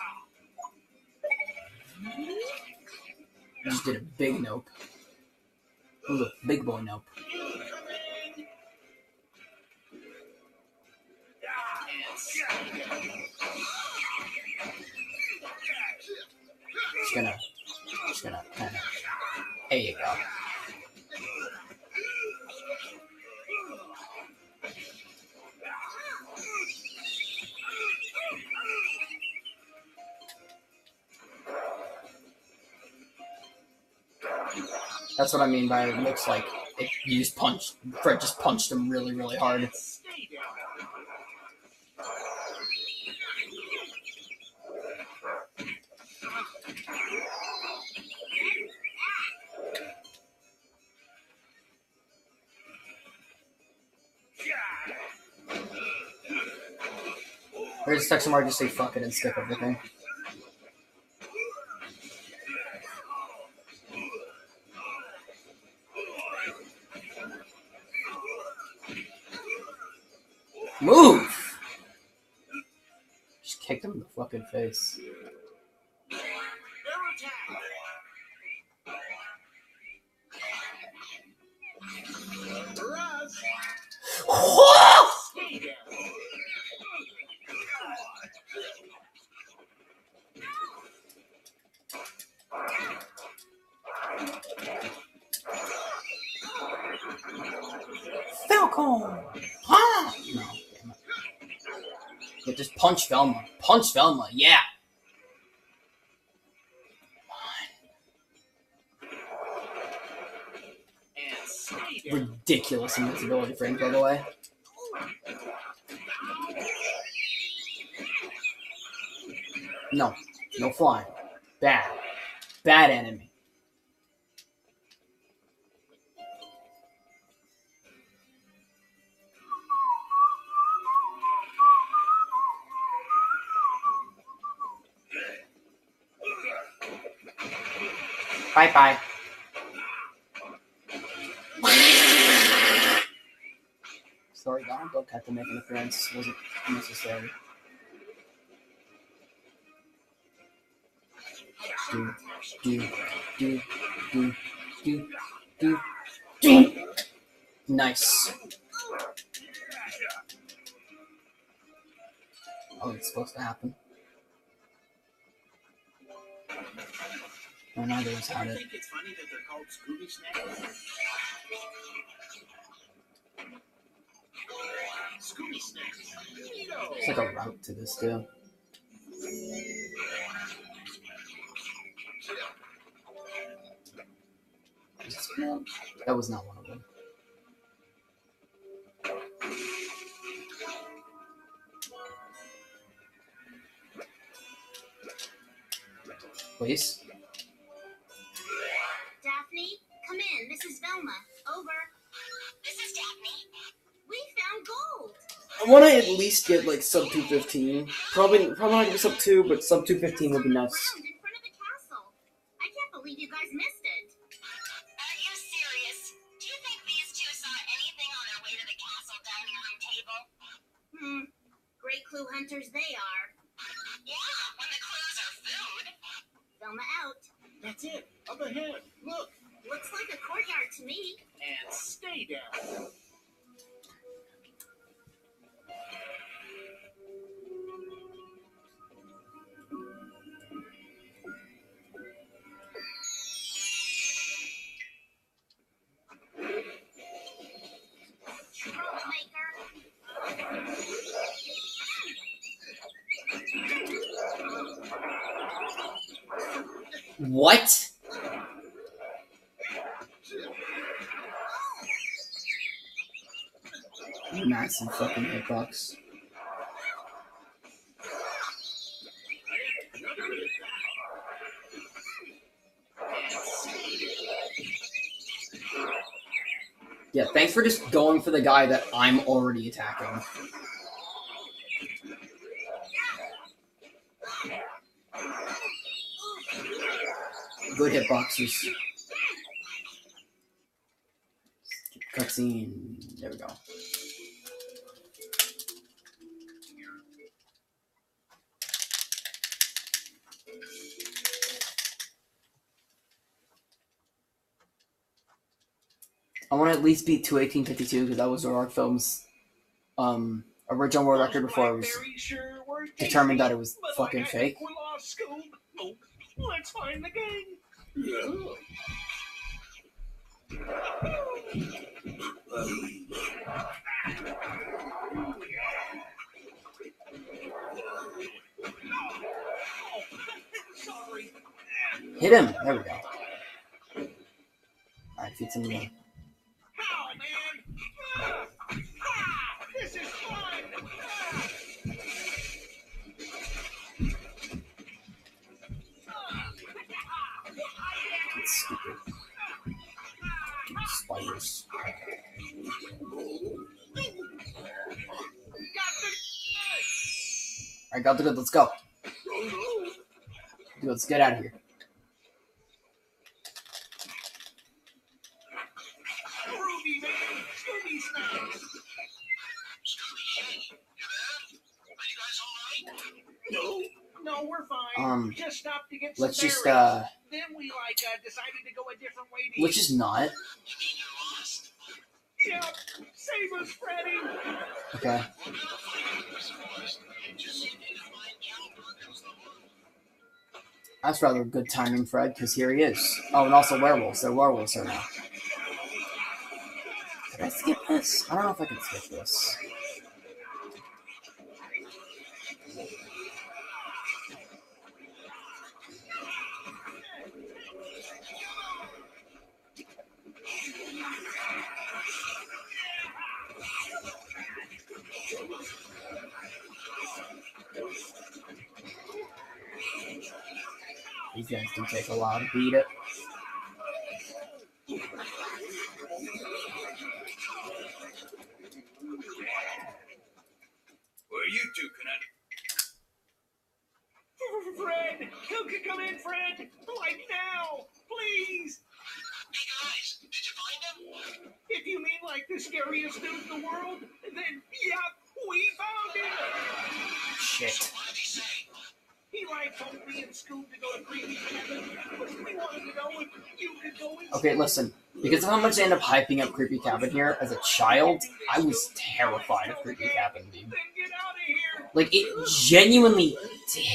Just did a big nope. It was a big boy nope. Just gonna kind of. There you go. That's what I mean by it looks like you just punched. Fred just punched him really, really hard. Or just text him or just say fuck it and skip everything. Move! Just kicked him in the fucking face. Falcon! Huh? No, damn it. Yeah, just punch Velma. Punch Velma, yeah! Ridiculous invincibility frames, by the way. No. No flying. Bad. Bad enemy. Bye-bye. Sorry, Don. Don't have to make an appearance. Wasn't necessary. Do. Nice. Oh, it's supposed to happen. Oh, neither has had it. I think it's funny that they're called Scooby Snacks. Scooby Snacks. It's like a route to this, too. That was not one of them. Please? Daphne, come in. This is Velma. Over. This is Daphne. We found gold. I want to at least get like sub 215. Probably not gonna be sub 2, but sub 215 would be nice. Around in front of the castle. I can't believe you guys missed it. Are you serious? Do you think these two saw anything on their way to the castle dining room table? Great clue hunters they are. Yeah, when the clues are food. Velma out. That's it. Up ahead. What? Massive fucking hitbox. Yeah, thanks for just going for the guy that I'm already attacking. Good hitboxes. Cutscene. There we go. I want to at least beat 218.52 because that was Roark Films' original world record before I was determined that it was fucking fake. Let's find the gang. Sorry. Hit him. There we go. Alright, feed some more. How, man? This is fun. It's stupid. Spiders. Alright, got the good. Let's go. Dude, let's get out of here. Ruby, man. Scooby snacks. Scooby, Shaggy, you there? Are you guys all right? No, we're fine. Just stopped to get some Let's just berries. Then we decided to go a different way to let's just not. You mean you're lost? Yep. Save us, Freddy. Okay. We're gonna find you, of course. Just need to find Cal Perkins the Horn. That's rather good timing, Fred, because here he is. Oh, and also werewolves. They're werewolves here now. Can I skip this? I don't know if I can skip this. These guys do take a while to beat it. Where are you two, Fred! Come in, Fred! Like now! Please! Hey guys, did you find him? If you mean like the scariest dude in the world, then yep, we found him! Shit. So what did he say? He told me and Scoob to go to Creepy Cabin, but we wanted to know if you could go in. Okay, listen. Because of how much I end up hyping up Creepy Cabin here, as a child, I was terrified of Creepy Cabin, dude. Then get out of here! Like, it genuinely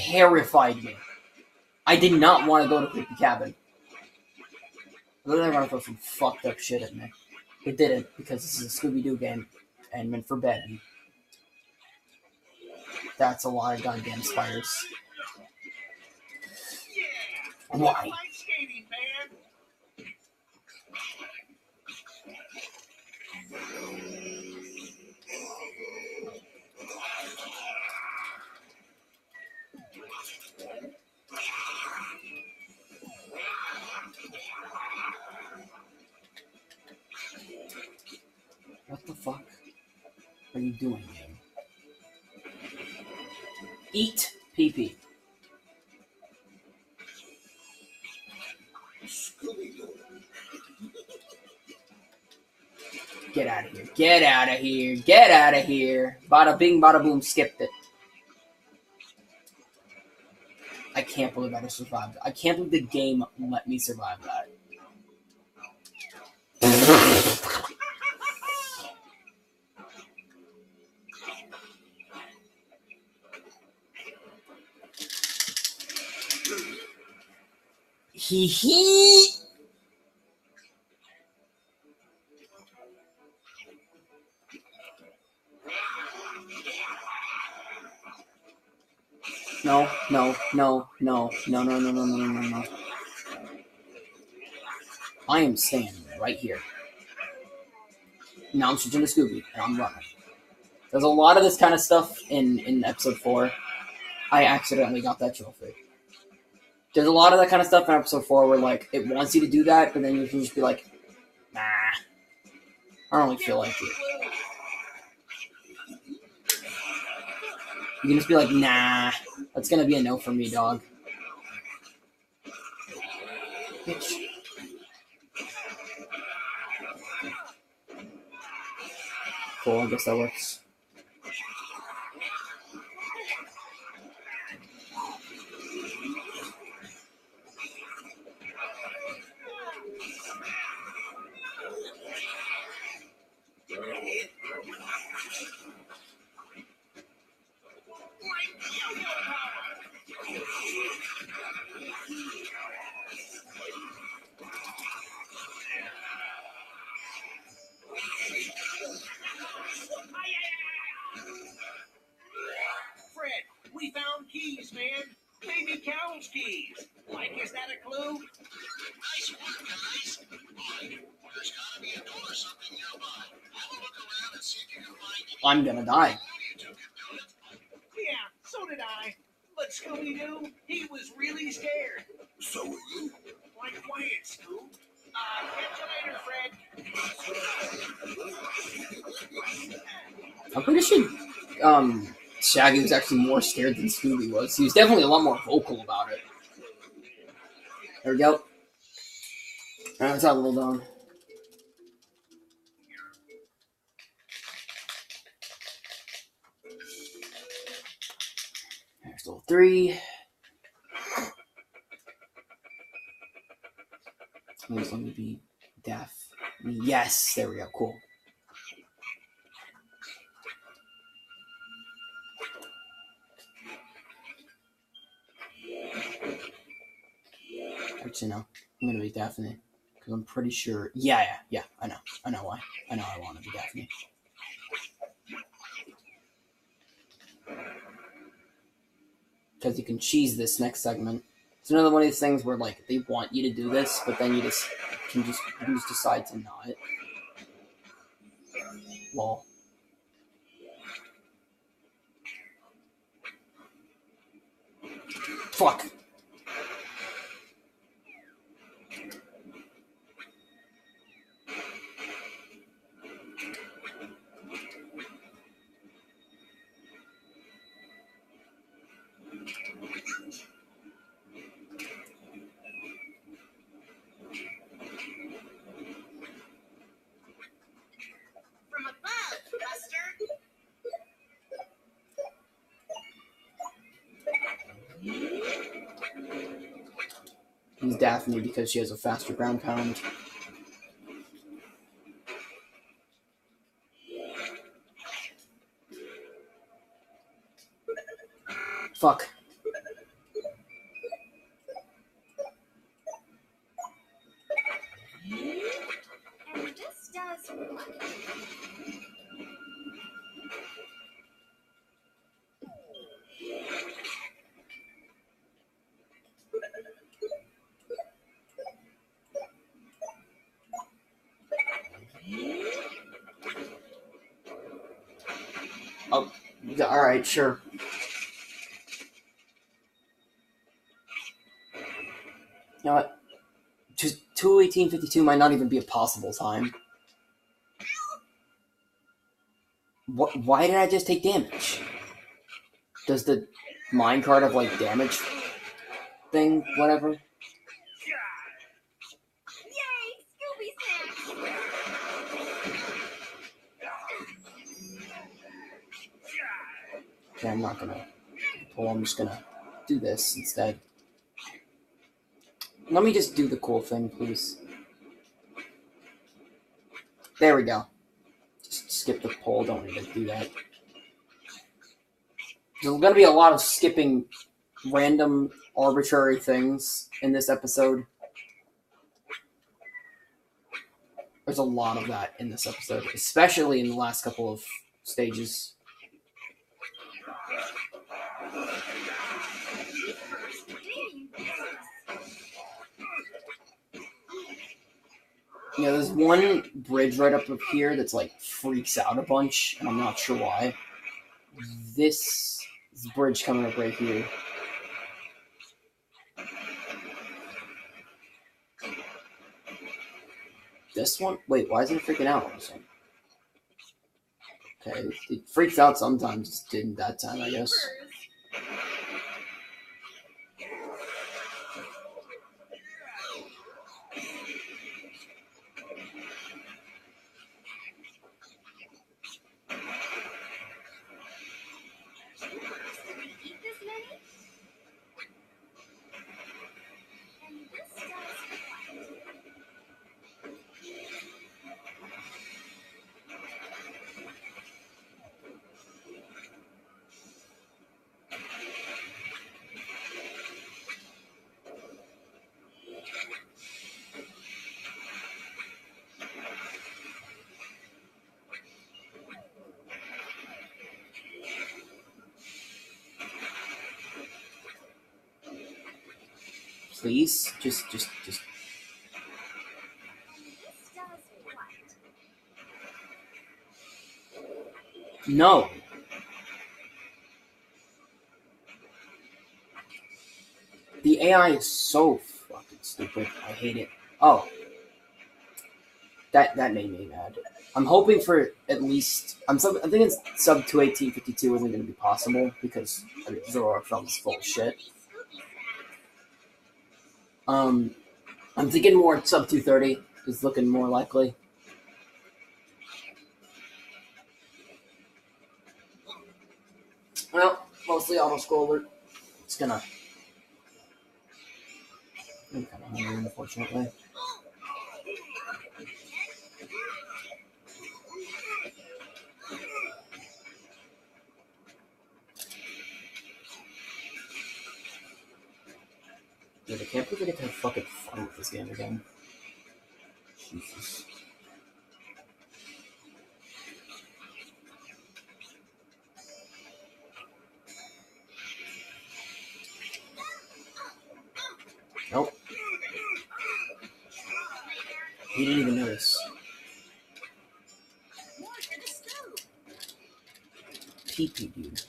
terrified me. I did not want to go to Creepy Cabin. Literally, I want to throw some fucked up shit at me. It didn't, because this is a Scooby-Doo game, and meant for bed. That's a lot of goddamn spiders. Yeah! Why? Ice skating, man! What the fuck are you doing, game? Eat pee-pee. Get out of here. Get out of here. Get out of here. Bada bing, bada boom, skipped it. I can't believe I just survived. I can't believe the game let me survive that. Hee hee. No, no, no, no, no, no, no, no, no, no, no. I am standing right here. Now I'm switching to Scooby, and I'm running. There's a lot of this kind of stuff in episode 4. I accidentally got that trophy. There's a lot of that kind of stuff in episode 4 where, like, it wants you to do that, but then you can just be like, nah, I don't really feel like it. You can just be like, nah, that's gonna be a no for me, dog. Bitch. Cool, I guess that works. Fred, we found keys, man. Baby cow's keys. Like, is that a clue? Nice work, guys. Boy, there's gotta be a door or something nearby. Have a look around and see if you can find any. I'm gonna die. You two can do it. Yeah, so did I. But Scooby-Doo, he was really scared. So were you. Like, quiet, Scoob. Catch you later, Fred. I'm pretty sure Shaggy was actually more scared than Scooby was. He was definitely a lot more vocal about it. There we go. Alright, let's have a little down. There's level 3. Please let me be deaf. Yes, there we go. Cool. Actually, no. I'm gonna be Daphne because I'm pretty sure. Yeah. I know why. I know I want to be Daphne. Because you can cheese this next segment. It's another one of these things where like they want you to do this, but then you can just decide to not. Lol. Fuck. From above, Buster. He's Daphne because she has a faster ground pound. Fuck. And this does what? Oh, alright, sure. You know what? Just 2:18:52 might not even be a possible time. Why did I just take damage? Does the minecart have like damage thing, whatever? Yay, Scooby Snacks! Okay, I'm not gonna pull, I'm just gonna do this instead. Let me just do the cool thing, please. There we go. Just skip the poll, don't need to do that. There's gonna be a lot of skipping random, arbitrary things in this episode. There's a lot of that in this episode, especially in the last couple of stages. Yeah, there's one bridge right up here that's like freaks out a bunch, and I'm not sure why. This bridge coming up right here. This one? Wait, why isn't it freaking out? Okay, it freaks out sometimes. Just didn't that time, I guess. Please, just. No. The AI is so fucking stupid. I hate it. Oh. That made me mad. I'm hoping for at least. I think it's sub 21852 isn't going to be possible because Zoro Film is full of shit. I'm thinking more sub 230 is looking more likely. Well, mostly auto-scroller. It's gonna... I'm kind of hungry, unfortunately. Dude, I can't believe I get to have fucking fun with this game again. Jesus. Nope. He didn't even notice. Pee-pee, dude.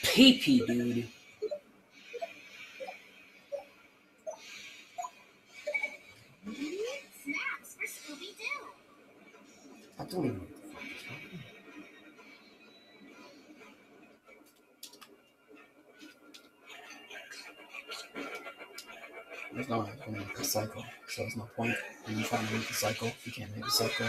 Pee-pee, dude. Snaps for Scooby-Doo. I don't even know what the fuck is happening. There's no way I'm going to make the cycle, so there's no point in trying to make the cycle if you can't make the cycle.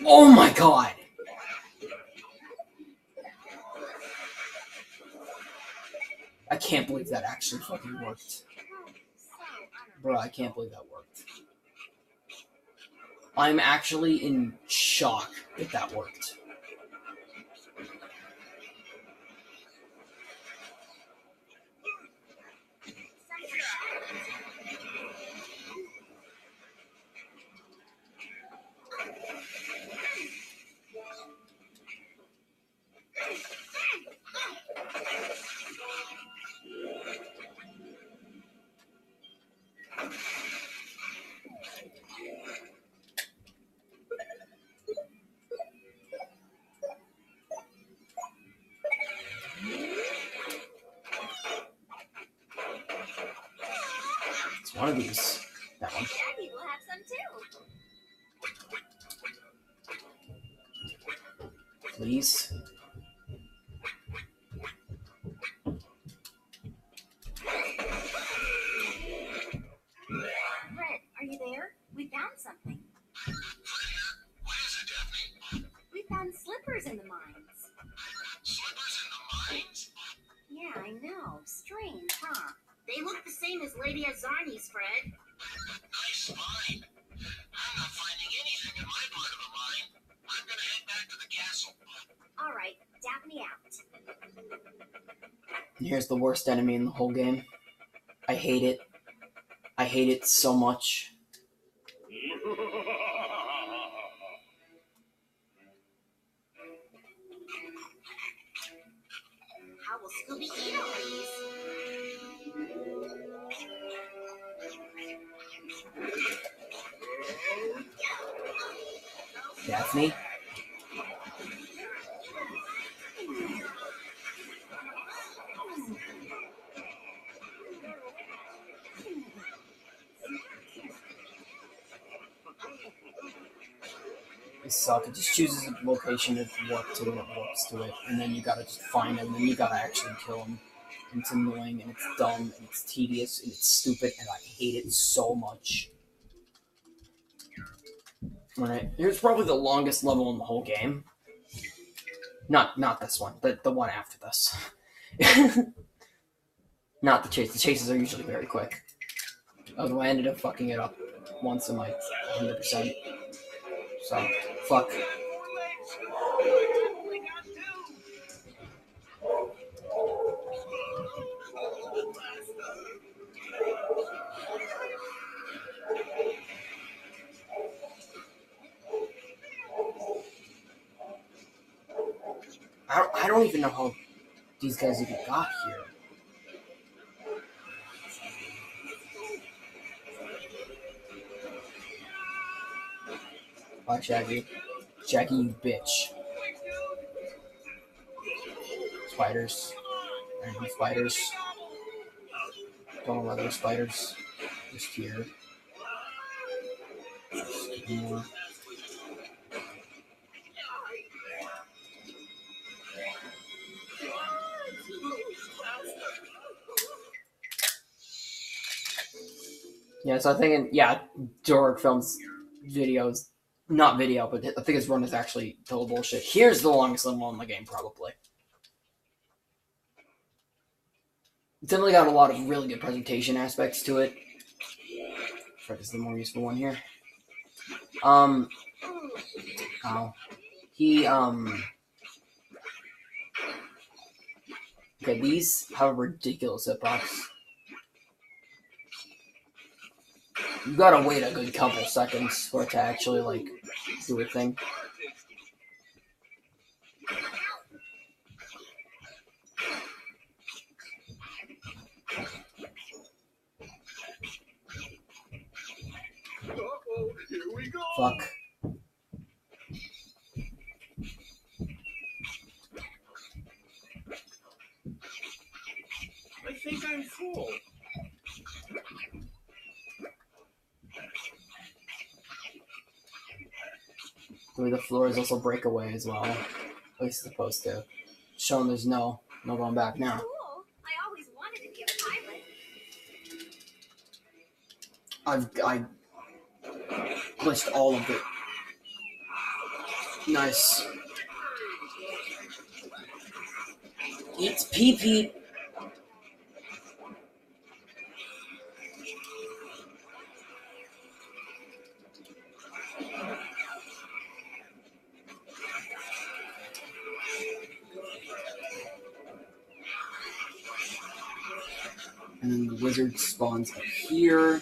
Oh my god! I can't believe that actually fucking worked. Bro, I can't believe that worked. I'm actually in shock that that worked. It's one of these. That one. Shaggy will have some too. Please. Red, are you there? We found something. What is it, Daphne? We found slippers in the mines. Slippers in the mines? Yeah, I know. Strange, huh? They look the same as Lady Azarni's, Fred. Nice mine. I'm not finding anything in my part of the mine. I'm gonna head back to the castle. All right, Daphne out. Here's the worst enemy in the whole game. I hate it. I hate it so much. How will Scooby handle these? Daphne? They suck. It just chooses a location to warp to and it warps to it. And then you gotta just find them and then you gotta actually kill them. And it's annoying and it's dumb and it's tedious and it's stupid and I hate it so much. Alright, here's probably the longest level in the whole game. Not this one, the one after this. Not the chase. The chases are usually very quick. Although I ended up fucking it up once in like 100%. So, fuck. I don't even know how these guys even got here. Bye, Shaggy. Shaggy, you bitch. Spiders. Random spiders. Don't know where those spiders. Just here. Just more. Yeah, so I think, Dork Films videos, not video, but I think his run is actually total bullshit. Here's the longest level in the game, probably. It's definitely got a lot of really good presentation aspects to it. Fred is the more useful one here. Okay, these have ridiculous hitbox. You gotta wait a good couple seconds for it to actually, like, do a thing. Uh-oh, here we go. Fuck. I think I'm full. The floors also break away as well. At least it's supposed to. Showing there's no going back now. Cool. I always wanted to be a pilot. I glitched all of it. Nice. It's pee-pee. And then the wizard spawns up here.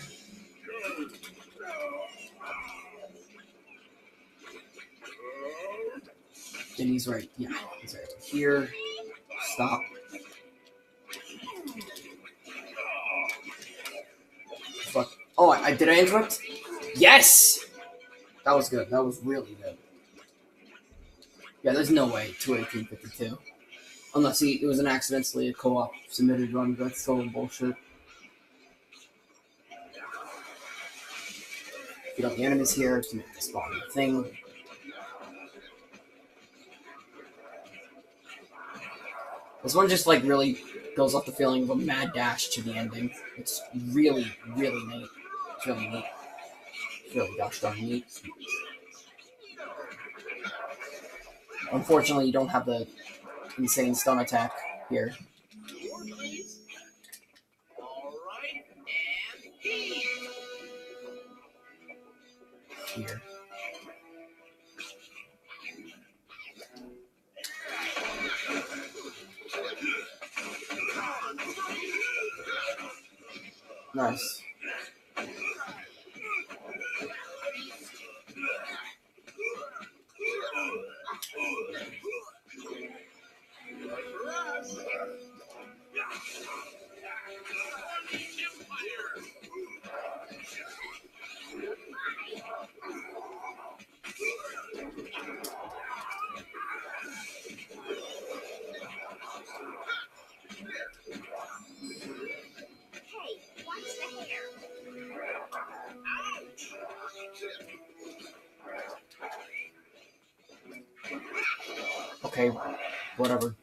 And he's right, he's right here. Stop. Fuck. Oh, did I interrupt? Yes! That was good. That was really good. Yeah, there's no way 21852. Unless it was an accidentally a co-op submitted run. That's so bullshit. Beat up the enemies here to make the spawn thing. This one just like really goes off the feeling of a mad dash to the ending. It's really, really neat. It's really neat. It's really gosh darn neat. Unfortunately, you don't have the insane stun attack here. Alright, and heal. Here. Nice. Hey, watch the hair. Okay, whatever.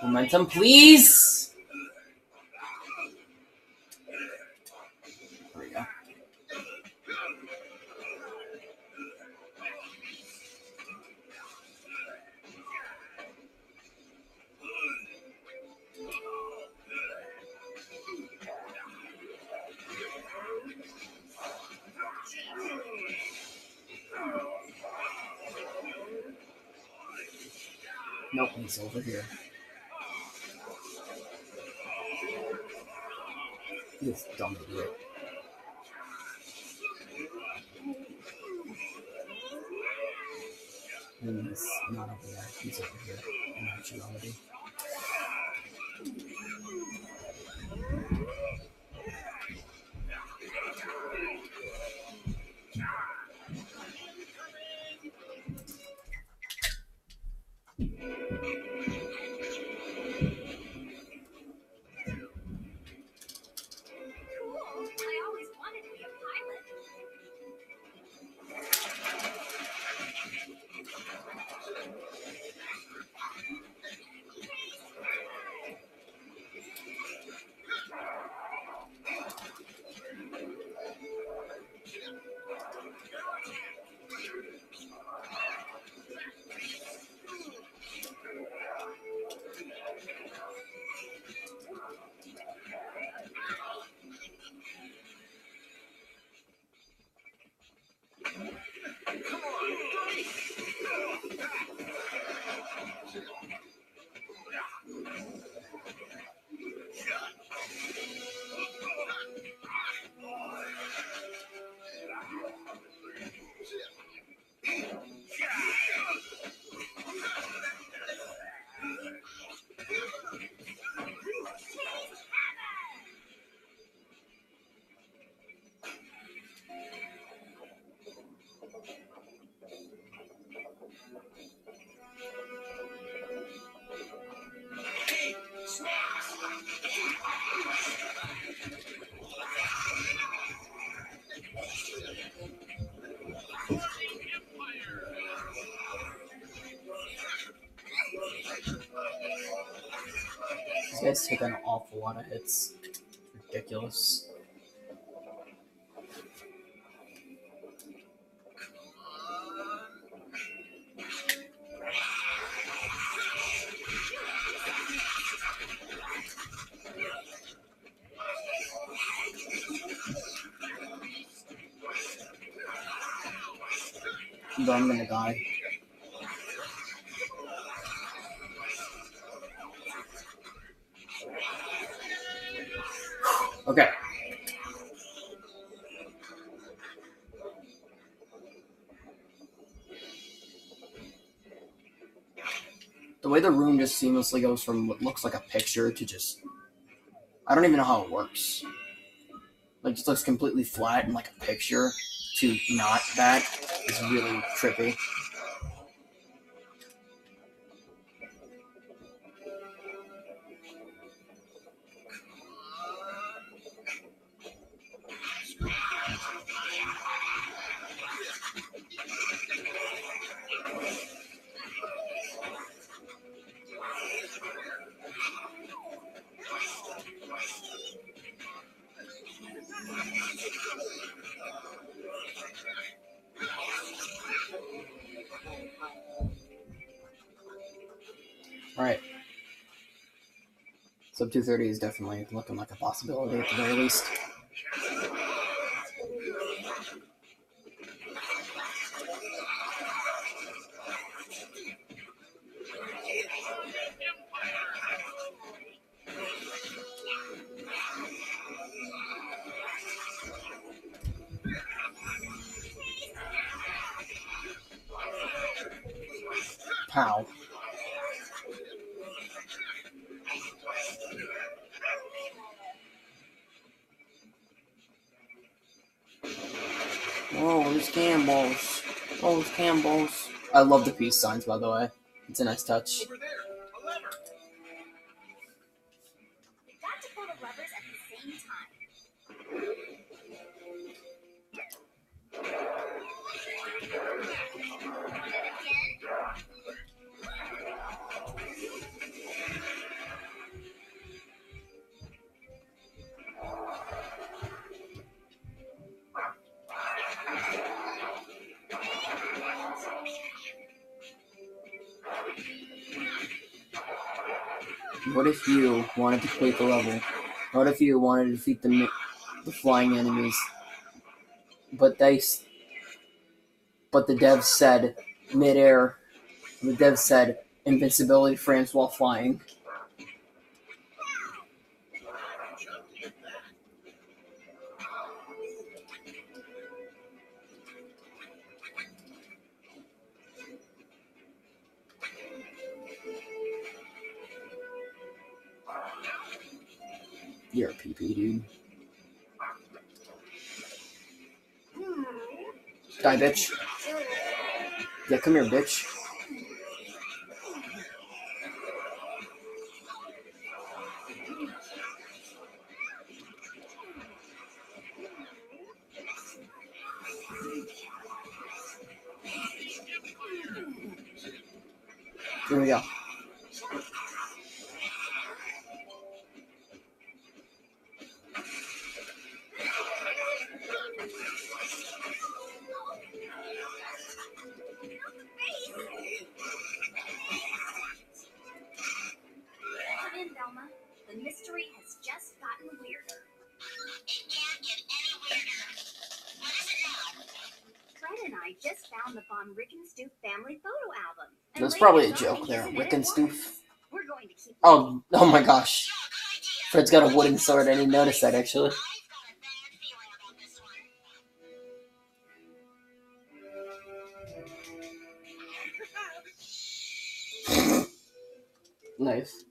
Momentum, please! There we go. Nope, he's over here. This dumb idiot. And he's not over there. He's over here in actuality. Cool. I always wanted to be a pilot. These guys take an awful lot of hits. It's ridiculous. But I'm gonna die. Okay. The way the room just seamlessly goes from what looks like a picture to just... I don't even know how it works. Like, it just looks completely flat and like a picture to not that is really trippy. Alright. Sub 230 is definitely looking like a possibility at the very least. Pow. Oh, there's cannonballs. Oh, there's cannonballs. I love the peace signs, by the way. It's a nice touch. Over there, a lever. Got to pull the levers at the same time. Want it again? What if you wanted to complete the level? What if you wanted to defeat the flying enemies? But the devs said midair. The devs said invincibility frames while flying. You're a PP, dude. Die, bitch. Yeah, come here, bitch. Here we go. Come in, Velma. The mystery has just gotten weirder. It can't get any weirder. What is it now? Fred and I just found the Von Rickenstoof family photo album. And That's lady probably a Bonnie joke there. isn't it? Rickenstoof. We're going to keep Oh my gosh. No, good idea. Fred's got a wooden sword. I didn't notice that, actually. I've got a bad feeling about this one. Nice.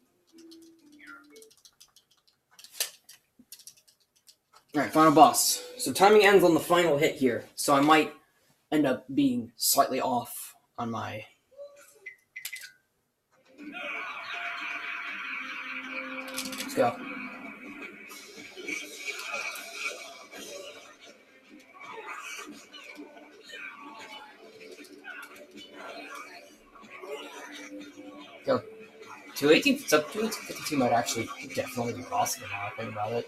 Alright, final boss. So timing ends on the final hit here, so I might end up being slightly off on my... Let's go. Go. 218, sub 252 might actually definitely be possible now I think about it.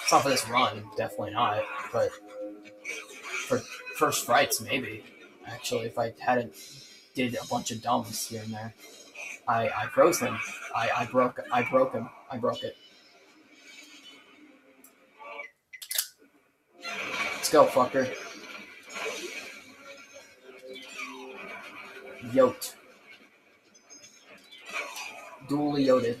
It's not for this run, definitely not, but for first Frights, maybe. Actually, if I hadn't did a bunch of dumbs here and there. I froze him. I broke him. I broke it. Let's go, fucker. Yoked. Dually yoted.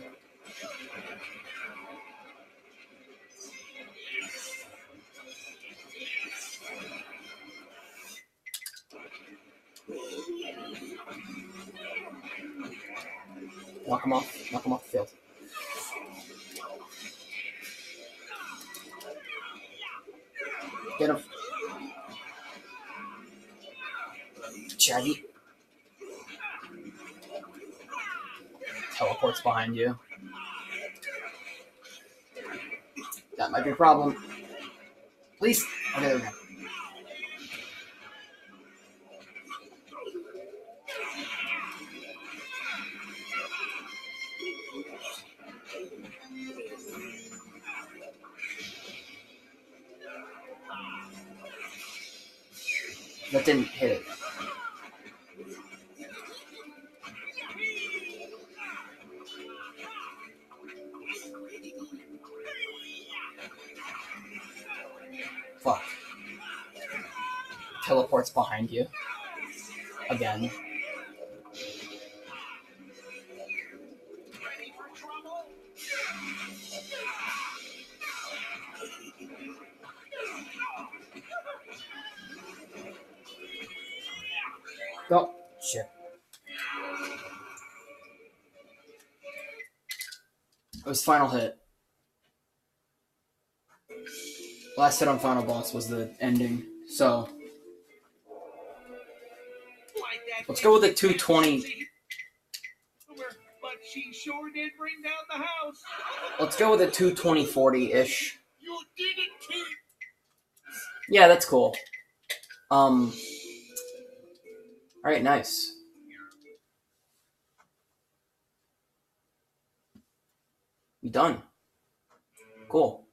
Knock him off. Knock him off the field. Get him. Shaggy. Teleports behind you. That might be a problem. Please. Okay, there we go. That didn't hit it. Fuck. Teleports behind you. Again. Ready for trouble? Oh, shit. It was final hit. Last hit on final boss was the ending. So Like that let's go with a 220. But she sure did bring down the house. Let's go with a 220-40-ish. You did it, kid. Yeah, that's cool. Alright, nice. We done. Cool.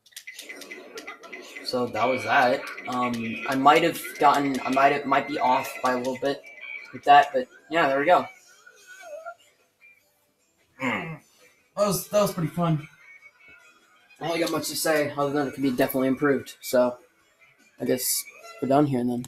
So that was that. I might have gotten, might be off by a little bit with that, but yeah, there we go. That was pretty fun. I don't got much to say other than it can be definitely improved. So I guess we're done here then.